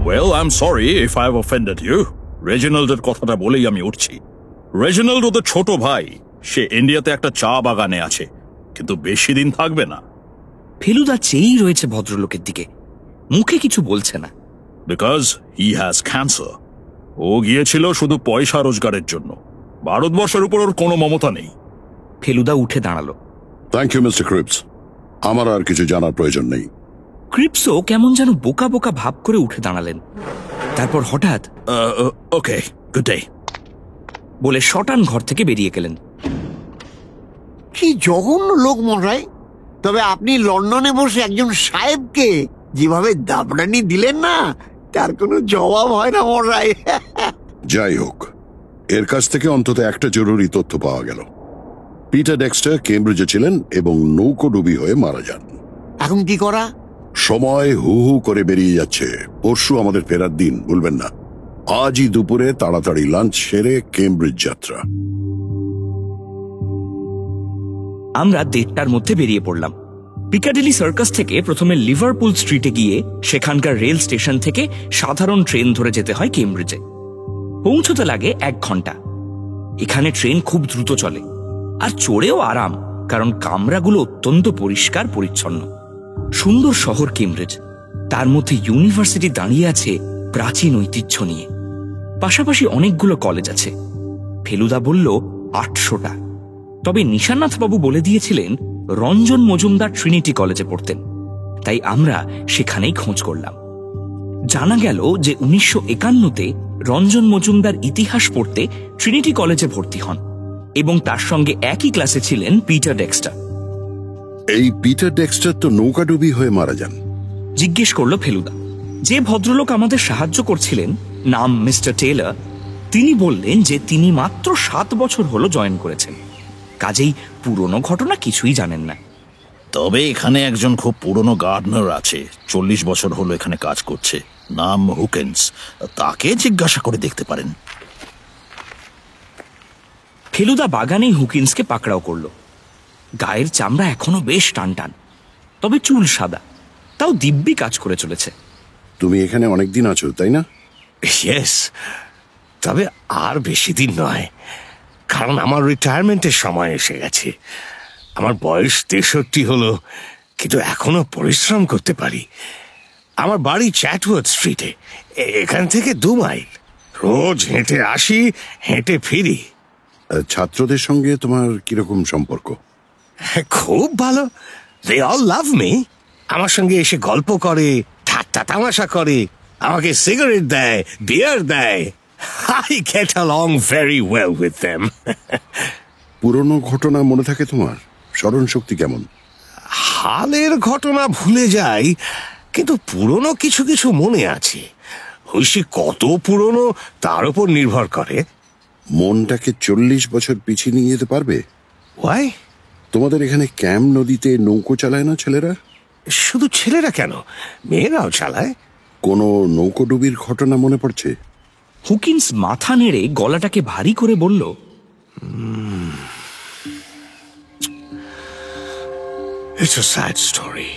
well, I am sorry if I have offended you. রেজিনাল্ডের কথাটা বলেই আমি উঠছি। রেজিনাল্ড ওদের ছোট ভাই। সে ইন্ডিয়াতে একটা চা বাগানে আছে, কিন্তু বেশি দিন থাকবে না। ফেলুদা চেয়েই রয়েছে ভদ্রলোকের দিকে, মুখে কিছু বলছে না। Because he has cancer. ও গিয়েছিল শুধু পয়সা রোজগারের জন্য। ভারতবর্ষের উপর ওর কোনো মমতা নেই। ফেলুদা উঠে দাঁড়ালো। থ্যাংক ইউ মিস্টার ক্রিপস, আমার আর কিছু জানার প্রয়োজন নেই। ক্রিপসও কেমন যেন বোকা বোকা ভাব করে উঠে দাঁড়ালেন। তারপর হঠাৎ ওকে, গুড ডে বলে শটান ঘর থেকে বেরিয়ে গেলেন। কি জঘন্য লোক মশাই! তবে আপনি লন্ডনে বসে একজন সাহেবকে যেভাবে দাবড়ানি দিলেন না, তার কোনো জবাব হয় না মশাই। যাই হোক, এর কাছ থেকে অন্তত একটা জরুরি তথ্য পাওয়া গেল। পিটার ডেক্সটার কেমব্রিজে ছিলেন এবং নৌকোডুবি হয়ে মারা যান। এখন কি করা? সময় হু হু করে বেরিয়ে যাচ্ছে। পরশু আমাদের ফেরার দিন, ভুলবেন না। আজই দুপুরে তাড়াতাড়ি লাঞ্চ সেরে কেমব্রিজ যাত্রা। আমরা 1:30টার মধ্যে বেরিয়ে পড়লাম। পিকাডিলি সার্কাস থেকে প্রথমে লিভারপুল স্ট্রিটে গিয়ে সেখানকার রেল স্টেশন থেকে সাধারণ ট্রেন ধরে যেতে হয় কেমব্রিজে। পৌঁছতে লাগে 1 ঘন্টা। এখানে ট্রেন খুব দ্রুত চলে, আর চড়েও আরাম, কারণ কামরাগুলো অত্যন্ত পরিষ্কার পরিচ্ছন্ন। সুন্দর শহর কেমব্রিজ, তার মধ্যে ইউনিভার্সিটি দাঁড়িয়ে আছে প্রাচীন ঐতিহ্য নিয়ে। পাশাপাশি অনেকগুলো কলেজ আছে। ফেলুদা বলল 800টা। তবে নিশানাথ বাবু বলে দিয়েছিলেন রঞ্জন মজুমদার ট্রিনিটি কলেজে পড়তেন, তাই আমরা সেখানেই খোঁজ করলাম। জানা গেল যে 1951-তে রঞ্জন মজুমদার ইতিহাস পড়তে ট্রিনিটি কলেজে ভর্তি হন এবং তার সঙ্গে একই ক্লাসে ছিলেন পিটার ডেক্সটার। এই পিটার ডেক্সটার তো নৌকাডুবি হয়ে মারা যান? জিজ্ঞেস করলো ফেলুদা। যে ভদ্রলোক আমাদের সাহায্য করছিলেন, নাম মিস্টার টেইলর, তিনি বললেন যে তিনি মাত্র 7 বছর হলো জয়েন করেছেন, কাজেই পুরনো ঘটনা কিছুই জানেন না। তবে এখানে একজন খুব পুরনো গার্ডনার আছে, 40 বছর হলো এখানে কাজ করছে, নাম হুকিন্স। তাকে জিজ্ঞাসা করে দেখতে পারেন। ফেলুদা বাগানেই হুকিন্সকে পাকড়াও করলো। গায়ের চামড়া এখনো বেশ টানটান, তবে চুল সাদা, তাও দিব্যি কাজ করে চলেছে। তুমি এখানে অনেকদিন আছো, তাই না? ইয়েস, তবে আর বেশি দিন নয়, কারণ আমার রিটায়ারমেন্টের সময় এসে গেছে। আমার বয়স 63 হলো, কিন্তু এখনো পরিশ্রম করতে পারি। আমার বাড়ি চ্যাটওয়ার্থ স্ট্রিটে, এখান থেকে 2 মাইল। রোজ হেঁটে আসি, হেঁটে ফিরি। ছাত্রদের সঙ্গে তোমার কিরকম সম্পর্ক? খুব ভালো। They all love me. আমার সঙ্গে এসে গল্প করে, ঠাট্টা তামাশা করে, আমাকে সিগারেট দেয়, বিয়ার দেয়। I get along very well with them. পুরনো ঘটনা মনে থাকে তোমার? স্মরণ শক্তি কেমন? হালের ঘটনা ভুলে যাই, কিন্তু পুরনো কিছু কিছু মনে আছে। সে কত পুরনো তার উপর নির্ভর করে। মনটাকে 40 বছর পিছিয়ে নিয়ে যেতে পারবে? ওয়াই? তোমাদের এখানে ক্যাম নদীতে নৌকো চালায় না ছেলেরা? শুধু ছেলেরা কেন, মেয়েরাও চালায়। কোনো নৌকোডুবির ঘটনা মনে পড়ছে? হুকিন্স মাথা নেড়ে গলাটাকে ভারী করে বলল, It's a sad story.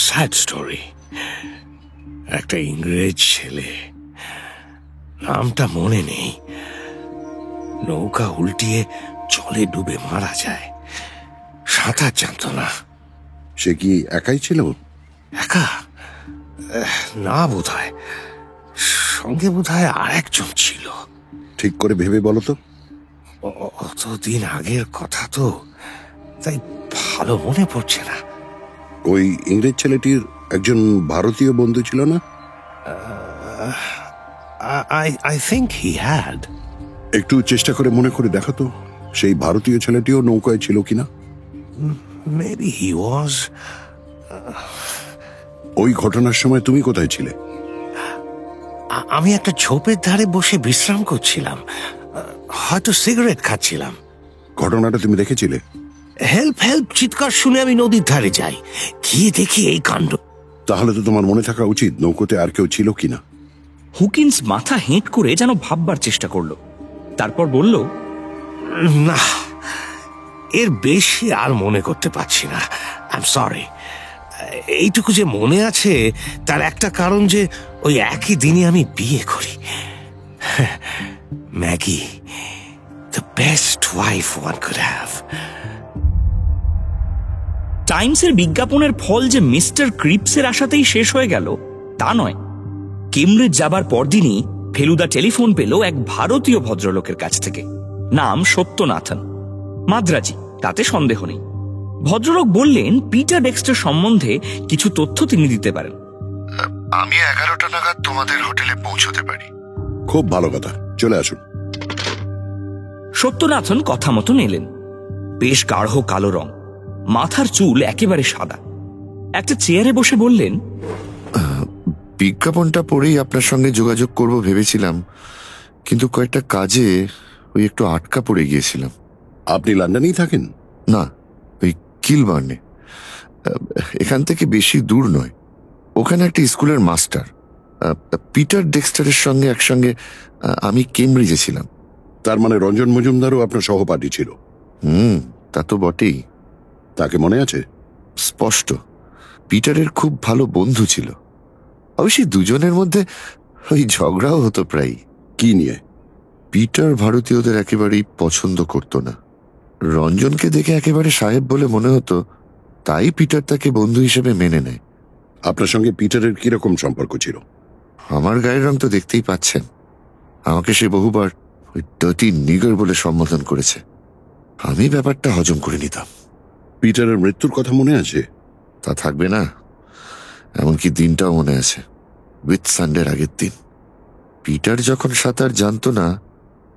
Sad story. একটা ইংরেজ ছেলে নামটা মনে নেই। নৌকা উল্টিয়ে জলে ডুবে মারা যায়, সাঁতার জানত না। সে কি একাই ছিল? একা না, বোধহয় সঙ্গে বোধহয় আর একজন ছিল। ঠিক করে ভেবে বলো তো। অতদিন আগের কথা তো, তাই ভালো মনে পড়ছে না। ওই ইংরেজ ছেলেটির একজন ভারতীয় বন্ধু ছিল না? I think he had. একটু চেষ্টা করে মনে করে দেখো তো, সেই ভারতীয় ছেলেটিও নৌকায় ছিল কিনা। Maybe he was. ওই ঘটনার সময় তুমি কোথায় ছিলে? আমি একটা ঝোপের ধারে বসে বিশ্রাম করছিলাম, হয়তো সিগারেট খাচ্ছিলাম। ঘটনাটা তুমি দেখেছিলে? হেল্প হেল্প চিৎকার শুনে আমি নদীর ধারে যাই, গিয়ে দেখি এই কাণ্ড। তাহলে তো তোমার মনে থাকা উচিত নৌকোতে আর কেউ ছিল কিনা। হুকিন্স মাথা হেঁট করে যেন ভাববার চেষ্টা করলো, তারপর বলল, না, এর বেশি আর মনে করতে পারছি না। I am sorry. এইটুকু যে মনে আছে তার একটা কারণ যে ওই একই দিনে আমি বিয়ে করি। Maggie, the best wife one could have. টাইমসের বিজ্ঞাপনের ফল যে মিস্টার ক্রিপসের আশাতেই শেষ হয়ে গেল তা নয়। কেমব্রিজ যাবার পরদিনই ফেলুদা টেলিফোন পেল এক ভারতীয় ভদ্রলোকের কাছ থেকে। নাম সত্যনাথন, মাদ্রাজি, তাতে সন্দেহ নেই। ভদ্রলোক বললেন পিটার ডেক্সটার সম্বন্ধে কিছু তথ্য তিনি দিতে পারেন। আমি 11টা নাগাদ তোমাদের হোটেলে পৌঁছতে পারি। খুব ভালো কথা, চলে আসুন। সত্যনাথন কথা মতন এলেন। বেশ গাঢ় কালো রং, মাথার চুল একেবারে সাদা। একটা চেয়ারে বসে বললেন, বিজ্ঞাপনটা পড়েই আপনার সঙ্গে যোগাযোগ করব ভেবেছিলাম, কিন্তু কয়েকটা কাজে ওই একটু আটকা পড়ে গিয়েছিলাম। আপনি লন্ডনেই থাকেন? না, ওই কিলবার্নে। এখান থেকে বেশি দূর নয়। ওখানে একটা স্কুলের মাস্টার পিটার ডেক্সটারের সঙ্গে একসঙ্গে আমি কেমব্রিজে ছিলাম। তার মানে রঞ্জন মজুমদারও আপনার সহপাঠী ছিল? তা তো বটেই। তাকে মনে আছে? স্পষ্ট। পিটারের খুব ভালো বন্ধু ছিল। অবশ্যই দুজনের মধ্যে ওই ঝগড়াও হতো প্রায়। কি নিয়ে? পিটার ভারতীয়দের একেবারেই পছন্দ করত না। রঞ্জনকে দেখে একেবারে সাহেব বলে মনে হতো, তাই পিটার তাকে বন্ধু হিসেবে মেনে নেয়। আপনার সঙ্গে পিটারের কিরকম সম্পর্ক ছিল? আমার গায়ের রং তো দেখতেই পাচ্ছেন। আমাকে সে বহুবার ওই ডার্টি নিগার বলে সম্বোধন করেছে। আমি ব্যাপারটা হজম করে নিতাম। পিটারের মৃত্যুর কথা মনে আছে? তা থাকবে না, এমনকি দিনটাও মনে আছে। উইথ সানডের আগের দিন। পিটার যখন সাঁতার জানতো না,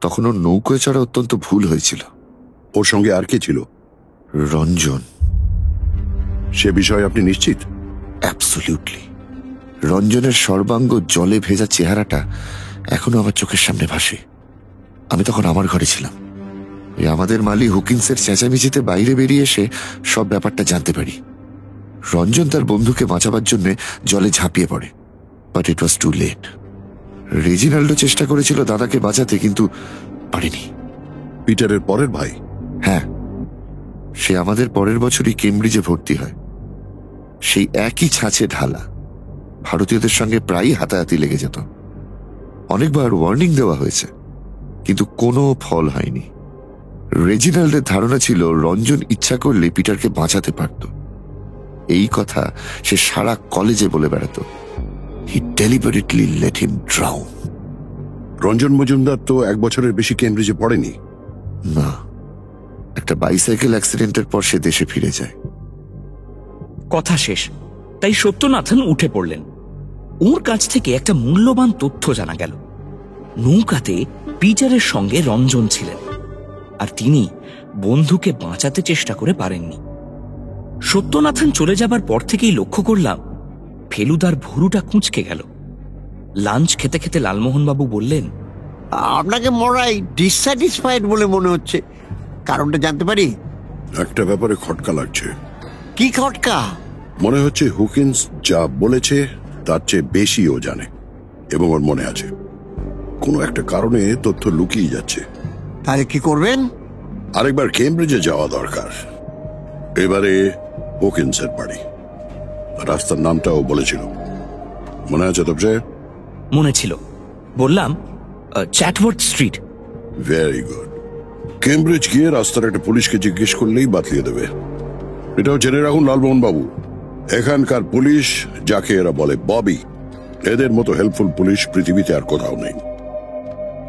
তখন ওর নৌকোয় চড়া অত্যন্ত ভুল হয়েছিল। ওর সঙ্গে আর কে ছিল? রঞ্জন। সে বিষয়ে আপনি নিশ্চিত? অ্যাবসলিউটলি। রঞ্জনের সর্বাঙ্গ জলে ভেজা চেহারাটা এখনো আমার চোখের সামনে ভাসে। আমি তখন আমার ঘরে ছিলাম। আমাদের মালি হুকিন্সের চেঁচামেচিতে বাইরে বেরিয়ে এসে সব ব্যাপারটা জানতে পারি। রঞ্জন তার বন্ধুকে বাঁচাবার জন্য জলে ঝাঁপিয়ে পড়ে, but it was too late. Reginaldo চেষ্টা করেছিল দাদাকে বাঁচাতে, কিন্তু পারেনি। পিটারের পরের ভাই? হ্যাঁ, সে আমাদের পরের বছরই কেমব্রিজে ভর্তি হয়। সেই একই ছাঁচে ঢালা। ভারতীয়দের সঙ্গে প্রায়ই হাতাহাতি লেগে যেত। অনেকবার ওয়ার্নিং দেওয়া হয়েছে, কিন্তু কোনো ফল হয়নি। রেজিনাল্ডের ধারণা ছিল রঞ্জন ইচ্ছা করলে পিটারকে বাঁচাতে পারত। এই কথা সে সারা কলেজে বলে বেড়াত। He deliberately let him drown. Ranjan Majumdar তো 1 বছরের বেশি কেমব্রিজে পড়েনি। না, একটা বাইসাইকেল অ্যাক্সিডেন্টের পর সে দেশে ফিরে যায়। কথা শেষ। তাই সত্যনাথন উঠে পড়লেন। ওর কাছ থেকে একটা মূল্যবান তথ্য জানা গেল। নৌকাতে পিটারের সঙ্গে রঞ্জন ছিলেন, আর তিনি বন্ধুকে বাঁচাতে চেষ্টা করে পারেননি। সত্যনাথন চলে যাবার পর থেকেই লক্ষ্য করলাম ফেলুদার ভুরুটা কুঁচকে গেল। লাঞ্চ খেতে খেতে লালমোহনবাবু বললেন, আপনাকে মরাই ডিসস্যাটিসফাইড বলে মনে হচ্ছে। কারণটা জানতে পারি? একটা ব্যাপারে খটকা লাগছে। কি খটকা? মনে হচ্ছে হুকিন্স যা বলেছে তার চেয়ে বেশি ও জানে, এবং ওর মনে আছে। কোনো একটা কারণে তথ্য লুকিয়ে যাচ্ছে। তাহলে কি করবেন? আরেকবার কেমব্রিজে যাওয়া দরকার। এবারে হুকিন্সের বাড়ি। রাস্তার নামটাও বলেছিল, মনে আছে তো? মনে ছিল। বললাম, চ্যাটওয়ার্থ স্ট্রিট। Very good. কেমব্রিজ গিয়ে রাস্তার একটা পুলিশকে জিজ্ঞেস করলেই বাতলিয়ে দেবে। এটাও জেনে রাখুন লালমোহন বাবু, এখানকার পুলিশ, যাকে এরা বলে ববি, এদের মতো হেল্পফুল পুলিশ পৃথিবীতে আর কোথাও নেই।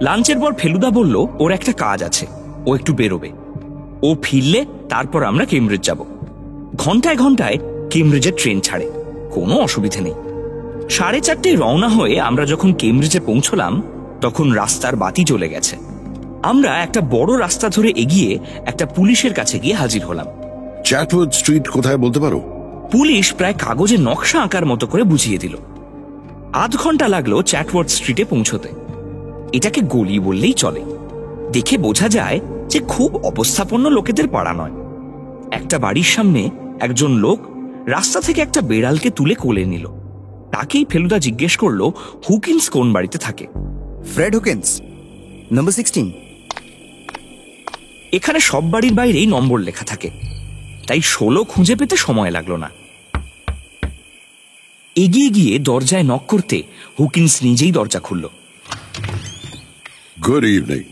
লাঞ্চের পর ফেলুদা বলল ওর একটা কাজ আছে, ও একটু বেরোবে। ও ফিরলে তারপর আমরা কেমব্রিজ যাব। ঘন্টায় ঘন্টায় কেমব্রিজের ট্রেন ছাড়ে, কোনো অসুবিধে নেই। 4:30 রওনা হয়ে আমরা যখন কেমব্রিজে পৌঁছলাম তখন রাস্তার বাতি জ্বলে গেছে। আমরা একটা বড় রাস্তা ধরে এগিয়ে একটা পুলিশের কাছে গিয়ে হাজির হলাম। চ্যাটওয়ার্থ স্ট্রিট কোথায় বলতে পারো? পুলিশ প্রায় কাগজে নকশা আঁকার মতো করে বুঝিয়ে দিল। আধ ঘন্টা লাগলো চ্যাটওয়ার্থ স্ট্রিটে পৌঁছতে। এটাকে গলি বললেই চলে। দেখে বোঝা যায় যে খুব অবস্থাপন্ন লোকেদের পাড়া নয়। একটা বাড়ির সামনে একজন লোক রাস্তা থেকে একটা বেড়ালকে তুলে কোলে নিল। তাকেই ফেলুদা জিজ্ঞেস করলো হুকিন্স কোন বাড়িতে থাকে। ফ্রেড হুকিন্স, নম্বর 16। এখানে সব বাড়ির বাইরেই নম্বর লেখা থাকে, তাই 16 খুঁজে পেতে সময় লাগলো না। এগিয়ে গিয়ে দরজায় নক করতে হুকিন্স নিজেই দরজা খুলল। Good evening.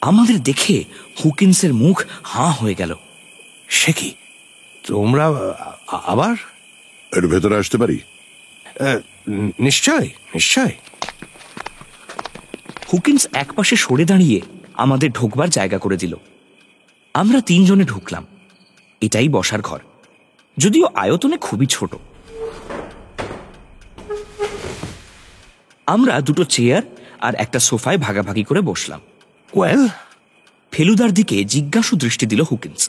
আমাদের দেখে হুকিন্সের মুখ হাঁ হয়ে গেল। সে কি, তোমরা আবার? এর ভেতরে আসতে পারি? নিশ্চয় নিশ্চয়। হুকিন্স একপাশে সরে দাঁড়িয়ে আমাদের ঢোকবার জায়গা করে দিল। আমরা 3 জনে ঢুকলাম। এটাই বসার ঘর, যদিও আয়তনে খুবই ছোট। আমরা 2টো চেয়ার আর একটা সোফায় ভাগাভাগি করে বসলাম। ওয়েল, ফেলুদার দিকে জিজ্ঞাসু দৃষ্টি দিল হুকিন্স।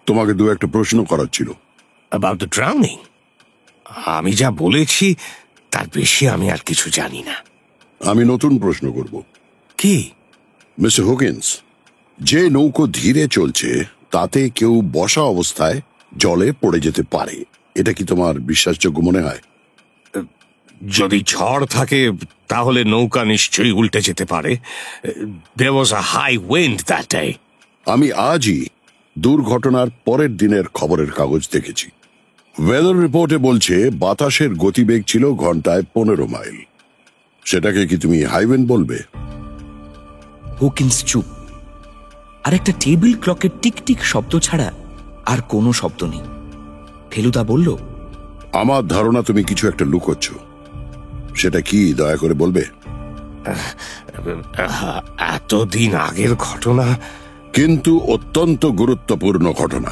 তোমাকে 2-1টা প্রশ্ন করার ছিল। About the drowning? আমি যা বলেছি তার বেশি আমি আর কিছু জানি না। আমি নতুন প্রশ্ন করব। কি? মিস্টার হুকিন্স, যে নৌকো ধীরে চলছে তাতে কেউ বসা অবস্থায় জলে পড়ে যেতে পারে, এটা কি তোমার বিশ্বাসযোগ্য মনে হয়? যদি ঝড় থাকে তাহলে নৌকা নিশ্চয়ই উল্টে যেতে পারে। There was a high wind that day. আমি আজই দুর্ঘটনার পরের দিনের খবরের কাগজ দেখেছি। ওয়েদার রিপোর্টে বলছে বাতাসের গতিবেগ ছিল ঘন্টায় 15 মাইল। সেটাকে কি তুমি হাই উইন্ড বলবে? হুকিন্স চুপ। আর একটা টেবিল ক্লকের টিকটিক শব্দ ছাড়া আর কোনো শব্দ নেই। ফেলুদা বলল, আমার ধারণা তুমি কিছু একটা লুকোচ্ছ। সেটা কি দয়া করে বলবে? এতদিন আগের ঘটনা, কিন্তু অত্যন্ত গুরুত্বপূর্ণ ঘটনা।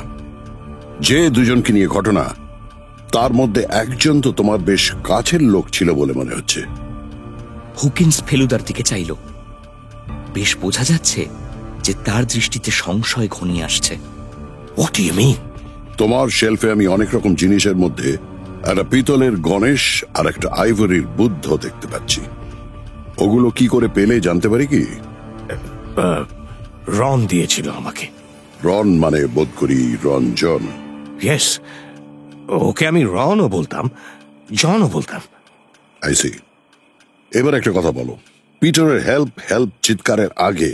যে দুজনকে নিয়ে ঘটনা তার মধ্যে একজন তো তোমার বেশ কাছের লোক ছিল বলে মনে হচ্ছে। হুকিন্স ফেলুদার দিকে চাইল। বেশ বোঝা যাচ্ছে যে তার দৃষ্টিতে সংশয় ঘনিয়ে আসছে। What do you mean? তোমার শেলফে আমি অনেক রকম জিনিসের মধ্যে একটা পিতলের গণেশ আর একটা আইভরির বুদ্ধ দেখতে পাচ্ছি। ওগুলো কি করে পেলে জানতে পারি কি? রন দিয়েছিল আমাকে। রন মানে বোধ করি রঞ্জন। ইয়েস, ওকে আমি রনও বলতাম, জনও বলতাম। I see. এবার একটা কথা বলো, পিটারের হেল্প হেল্প চিৎকারের আগে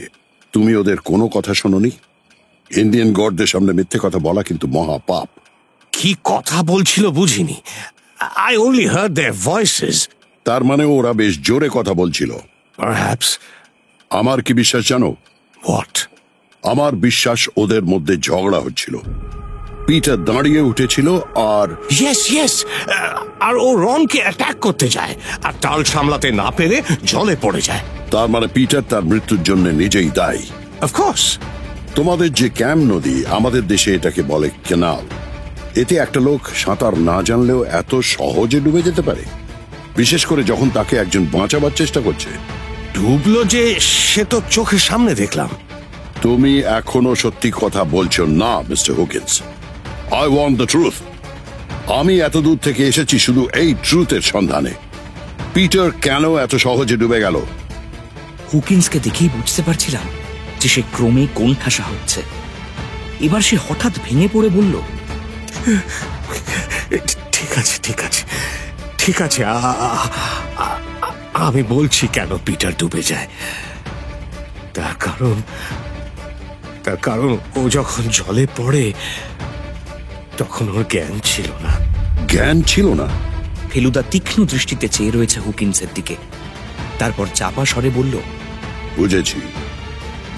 তুমি ওদের কোনো কথা শোনোনি? ইন্ডিয়ান গডদের সামনে মিথ্যে কথা বলা কিন্তু মহা পাপ। কি কথা বলছিল বুঝিনি। I only heard their voices. তার মানে ওরা বেশ জোরে কথা বলছিল। Perhaps. আমার কি বিশ্বাস জানো? What? আমার বিশ্বাস ওদের মধ্যে ঝগড়া হচ্ছিল। পিটার দাঁড়িয়ে উঠেছিল আর ইয়েস, আর ও রনকে অ্যাটাক করতে যায় আর তাল সামলাতে না পেরে জলে পড়ে যায়। তার মানে পিটার তার মৃত্যুর জন্য নিজেই দায়ী। Of course. তোমাদের যে ক্যাম নদী, আমাদের দেশে এটাকে বলে কেনাল। এতে একটা লোক সাঁতার না জানলেও এত সহজে ডুবে যেতে পারে, বিশেষ করে যখন তাকে একজন বাঁচাবার চেষ্টা করছে। ডুবলো যে সে তো চোখের সামনে দেখলাম। তুমি এখনো সত্যি কথা বলছো না mister Hawkins. I want the truth. আমি এত দূর থেকে এসেছি শুধু এই ট্রুথের সন্ধানে। পিটার কেন এত সহজে ডুবে গেল? হুকিন্সকে দেখেই বুঝতে পারছিলাম যে সে ক্রমে কোণঠাসা হচ্ছে। এবার সে হঠাৎ ভেঙে পড়ে বলল, ঠিক আছে, আমি বলছি কেন পিটার ডুবে যায়। তার কারণ ও যখন জলে পড়ে তখন ওর জ্ঞান ছিল না। জ্ঞান ছিল না? ফেলুদা তীক্ষ্ণ দৃষ্টিতে চেয়ে রয়েছে হুকিন্সের দিকে। তারপর চাপা স্বরে বলল, বুঝেছি,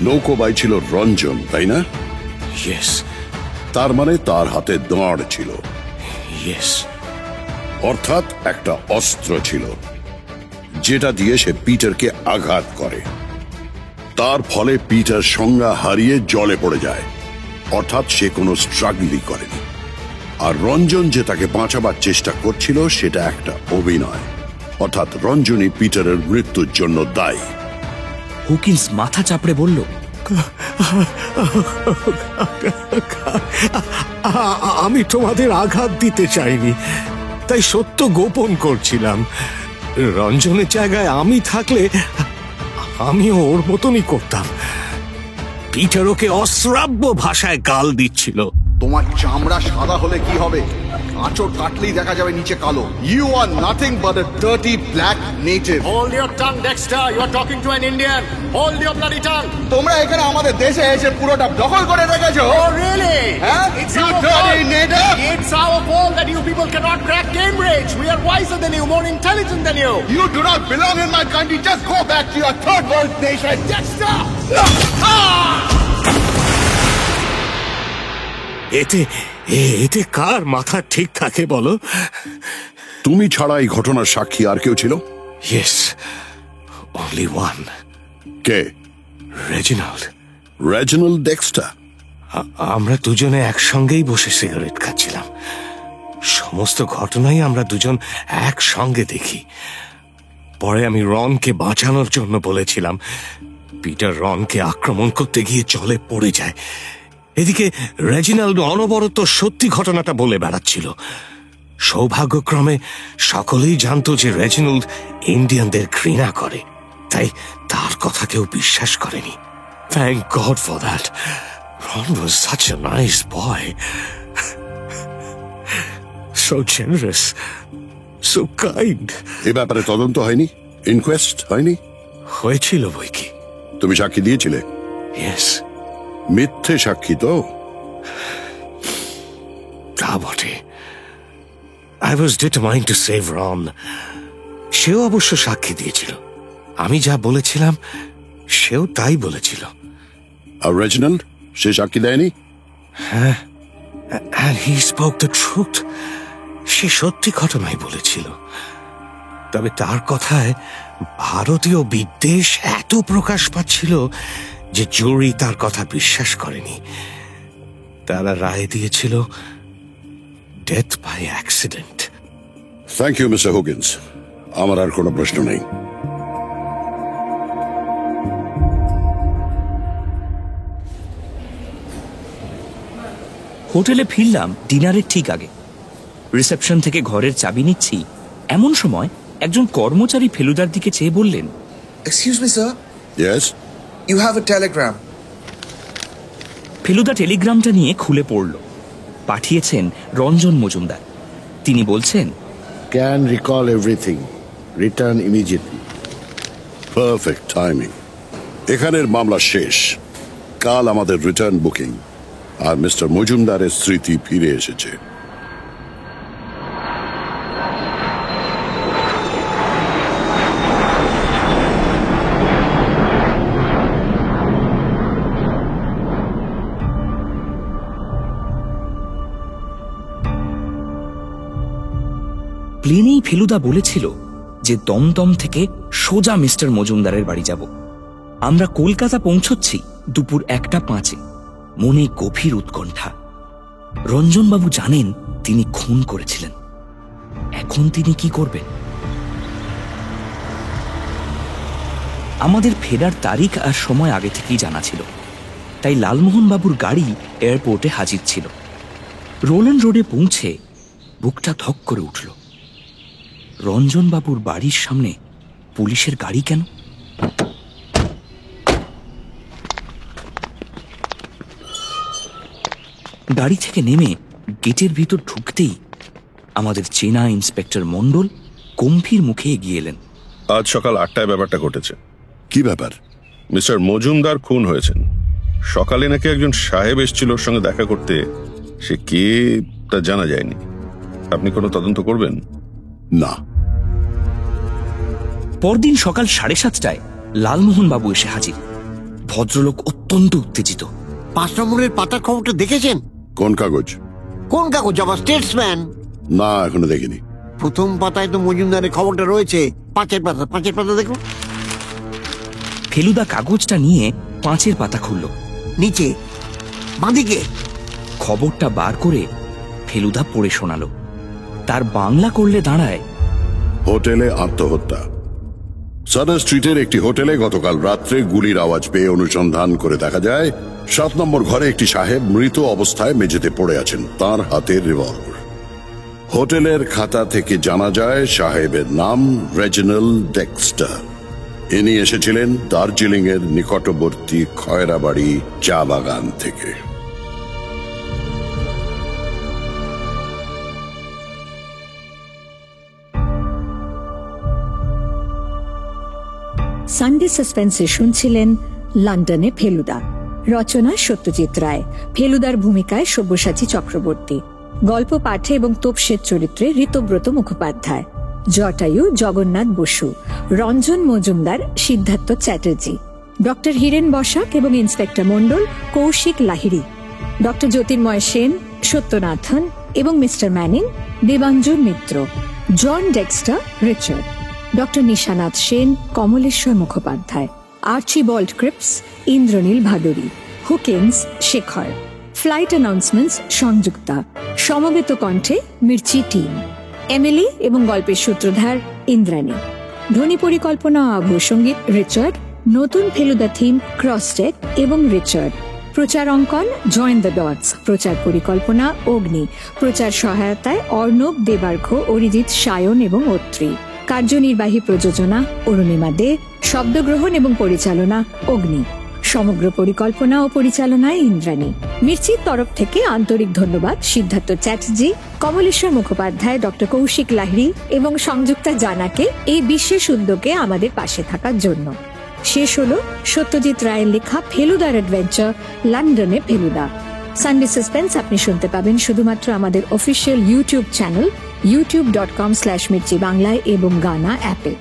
নৌকোবাই ছিল রঞ্জন, তাই না? ইয়েস। তার মানে তার হাতে দাঁড় ছিল। ইয়েস। অর্থাৎ একটা অস্ত্র ছিল যেটা দিয়ে সে পিটারকে আঘাত করে। তার ফলে পিটার সংজ্ঞা হারিয়ে জলে পড়ে যায়, অর্থাৎ সে কোনো স্ট্রাগলই করেনি। আর রঞ্জন যে তাকে বাঁচাবার চেষ্টা করছিল সেটা একটা অভিনয়, অর্থাৎ রঞ্জনই পিটারের মৃত্যুর জন্য দায়ী। হুকিন্স মাথা চাপড়ে বলল, আমি তোমাদের আঘাত দিতে চাইনি, তাই সত্য গোপন করছিলাম। রঞ্জনের জায়গায় আমি থাকলে আমিও ওর মতনই করতাম। পিটার ওকে অশ্রাব্য ভাষায় গাল দিচ্ছিল। তোমার চামড়া সাদা হলে কি হবে? আঁচড় কাটলেই দেখা যাবে নিচে কালো। You are nothing but a dirty black native. Hold your tongue, Dexter. You are talking to an Indian. Hold your bloody tongue. তোমরা এখানে আমাদের দেশে এসে পুরোটা দখল করে রেখেছো। Oh, really? হ্যাঁ? You dirty native. It's our fault that you people cannot crack Cambridge. We are wiser than you, more intelligent than you. You do not belong in my country. Just go back to your third world nation. Dexter! এতে কার মাথা ঠিক থাকে বলো? তুমি ছাড়া এই ঘটনার সাক্ষী আর কেউ ছিল? Yes, only one. কে? রেজিনাল্ড। Reginald Dexter. আমরা দুজনে একসঙ্গেই বসে সিগারেট খাচ্ছিলাম। সমস্ত ঘটনাই আমরা দুজন একসঙ্গে দেখি। পরে আমি রনকে বাঁচানোর জন্য বলেছিলাম। পিটার রনকে আক্রমণ করতে গিয়ে জলে পড়ে যায়। এদিকে রেজিনাল্ড অনবরত সত্যি ঘটনাটা বলে বেড়াচ্ছিল। সৌভাগ্যক্রমে সকলেই জানতো যে রেজিনাল্ড ইন্ডিয়ানদের ঘৃণা করে, তাই তার কথা কেউ বিশ্বাস করেনি। Thank God for that. Ron was such a nice boy, so generous, so kind. এ ব্যাপারে তদন্ত হয়নি? ইনকোয়েস্ট হয়নি? হয়েছিল বই কি। তুমি সাক্ষী দিয়েছিলে? ইয়েস। মিথ্যে সাক্ষী তো? তা বটে। I was determined to save Ron. সেও অবশ্য সাক্ষী দিয়েছিল। আমি যা বলেছিলাম সেও তাই বলেছিল। আর রেজিনাল্ড, সে সাক্ষী দেয়নি? হ্যাঁ, and he spoke the truth. সে সত্যি ঘটনাই বলেছিল। তবে তার কথায় ভারতীয় বিদ্বেষ এত প্রকাশ পাচ্ছিল যে জুরি তার কথা বিশ্বাস করেনি। তারা রায় দিয়েছিল death by accident. Thank you mister Hawkins, আমার আর কোনো প্রশ্ন নেই। হোটেলে ফিরলাম ডিনারের ঠিক আগে। রিসেপশন থেকে ঘরের চাবি নিচ্ছি, এমন সময় একজন কর্মচারী ফেলুদার দিকে চেয়ে বললেন, Excuse me, sir. Yes? You have a telegram. Feluda টেলিগ্রামটা নিয়ে খুলে পড়ল। পাঠিয়েছেন রঞ্জন মজুমদার। তিনি বলছেন, can recall everything, return immediately. Perfect timing. এখানের মামলা শেষ। কাল আমাদের রিটার্ন বুকিং, আর মিস্টার মজুমদারের স্মৃতি ফিরে এসেছে। প্লেনেই ফেলুদা বলেছিল যে দমদম থেকে সোজা মিস্টার মজুমদারের বাড়ি যাব। আমরা কলকাতা পৌঁছচ্ছি দুপুর 1:05। মনে গভীর উৎকণ্ঠা। রঞ্জনবাবু জানেন তিনি খুন করেছিলেন। এখন তিনি কি করবেন? আমাদের ফেরার তারিখ আর সময় আগে থেকেই জানা ছিল, তাই লালমোহন বাবুর গাড়ি এয়ারপোর্টে হাজির ছিল। রোল্যান্ড রোডে পৌঁছে বুকটা ধক করে উঠল। রঞ্জনবাবুর বাড়ির সামনে পুলিশের গাড়ি কেন? গাড়ি থেকে নেমে গেটের ভিতর ঢুকতেই আমাদের চেনা ইন্সপেক্টর মন্ডল গম্ভীর মুখে এগিয়ে এলেন। আজ সকাল 8টায় ব্যাপারটা ঘটেছে। কি ব্যাপার? মিস্টার মজুমদার খুন হয়েছেন। সকালে নাকি একজন সাহেব এসেছিল ওর সঙ্গে দেখা করতে। সে কে তা জানা যায়নি। আপনি কোনো তদন্ত করবেন? না। পরদিন সকাল 7:30টায় লালমোহন বাবু এসে হাজির। ভদ্রলোক অত্যন্ত উত্তেজিত। 5 নম্বরের পাতার খবরটা দেখেছেন? কোন কাগজ? কোন কাগজ? আবার স্টেটসম্যান? না, এখনো দেখিনি। প্রথম পাতায় তো মজুমদারের খবরটা রয়েছে। 5 পাতা দেখুন। ফেলুদা কাগজটা নিয়ে 5 পাতা খুলল। নিচে বাঁদিকে খবরটা বার করে ফেলুদা পড়ে শোনালো। তার বাংলা করলে দাঁড়ায়, হোটেলে আত্মহত্যা। সাদার স্ট্রিটের একটি হোটেলে গতকাল রাত্রে গুলির আওয়াজ পেয়ে অনুসন্ধান করে দেখা যায় 7 নম্বর ঘরে একটি সাহেব মৃত অবস্থায় মেঝেতে পড়ে আছেন, তার হাতে রিভলভার। হোটেলের খাতা থেকে জানা যায় সাহেবের নাম রেজিনাল্ড ডেক্সটার। ইনি এসেছিলেন দার্জিলিং এর নিকটবর্তী খয়রাবাড়ি চা বাগান থেকে। সানডে সাসপেন্সে শুনছিলেন লন্ডনে ফেলুদা। রচনা সত্যজিৎ রায়। ফেলুদার ভূমিকায় সব্যসাচী চক্রবর্তী। গল্প পাঠে এবং তোপসের চরিত্রে ঋতব্রত মুখোপাধ্যায়, জটায়ু জগন্নাথ বসু, রঞ্জন মজুমদার সিদ্ধার্থ চ্যাটার্জি, ডক্টর হীরেন বসাক এবং ইন্সপেক্টর মণ্ডল কৌশিক লাহিড়ী, ডক্টর জ্যোতির্ময় সেন সত্যনাথন এবং mister Manning Debanjan Mitra, John Dexter Richard, doctor Nishanath Sen Kamaleshwar Mukhopadhyay, Archibald Cripps Indraneil Bhaduri, Hawkins Shekhar, flight announcements Sanjukta, সমবেত কণ্ঠে মির্চি টিম, এমিলি এবং গল্পের সূত্রধার ইন্দ্রাণী, ধ্বনি পরিকল্পনা ও আবহসঙ্গীত রিচার্ড, নতুন ফেলুদা থিম ক্রসটেক এবং রিচার্ড, প্রচার অঙ্কন জয়েন দ্য ডটস, প্রচার পরিকল্পনা অগ্নি, প্রচার সহায়তায় অর্ণব দেবার্ঘ, অরিজিৎ সায়ন এবং অত্রি, কার্যনির্বাহী প্রযোজনা অরুণিমা দে, শব্দগ্রহণ এবং পরিচালনা অগ্নি, সমগ্র পরিকল্পনা ও পরিচালনায় ইন্দ্রাণী। মির্চির তরফ থেকে আন্তরিক ধন্যবাদ সিদ্ধার্থ চ্যাটার্জি, কমলেশ্বর মুখোপাধ্যায়, ডক্টর কৌশিক লাহিড়ী এবং সংযুক্তা জানাকে এই বিশেষ উদ্যোগে আমাদের পাশে থাকার জন্য। শেষ হলো সত্যজিৎ রায়ের লেখা ফেলুদার অ্যাডভেঞ্চার লন্ডনে ফেলুদা। সানডে সাসপেন্স আপনি শুনতে পাবেন শুধুমাত্র আমাদের অফিসিয়াল ইউটিউব চ্যানেল youtube.com/mirchi বাংলায় এবং গানা অ্যাপে।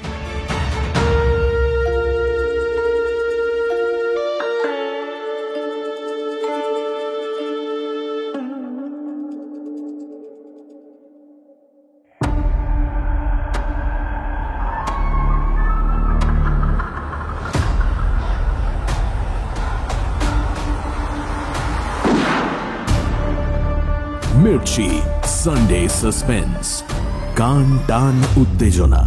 মির্চি সানডে সাসপেন্স, কান টান উত্তেজনা।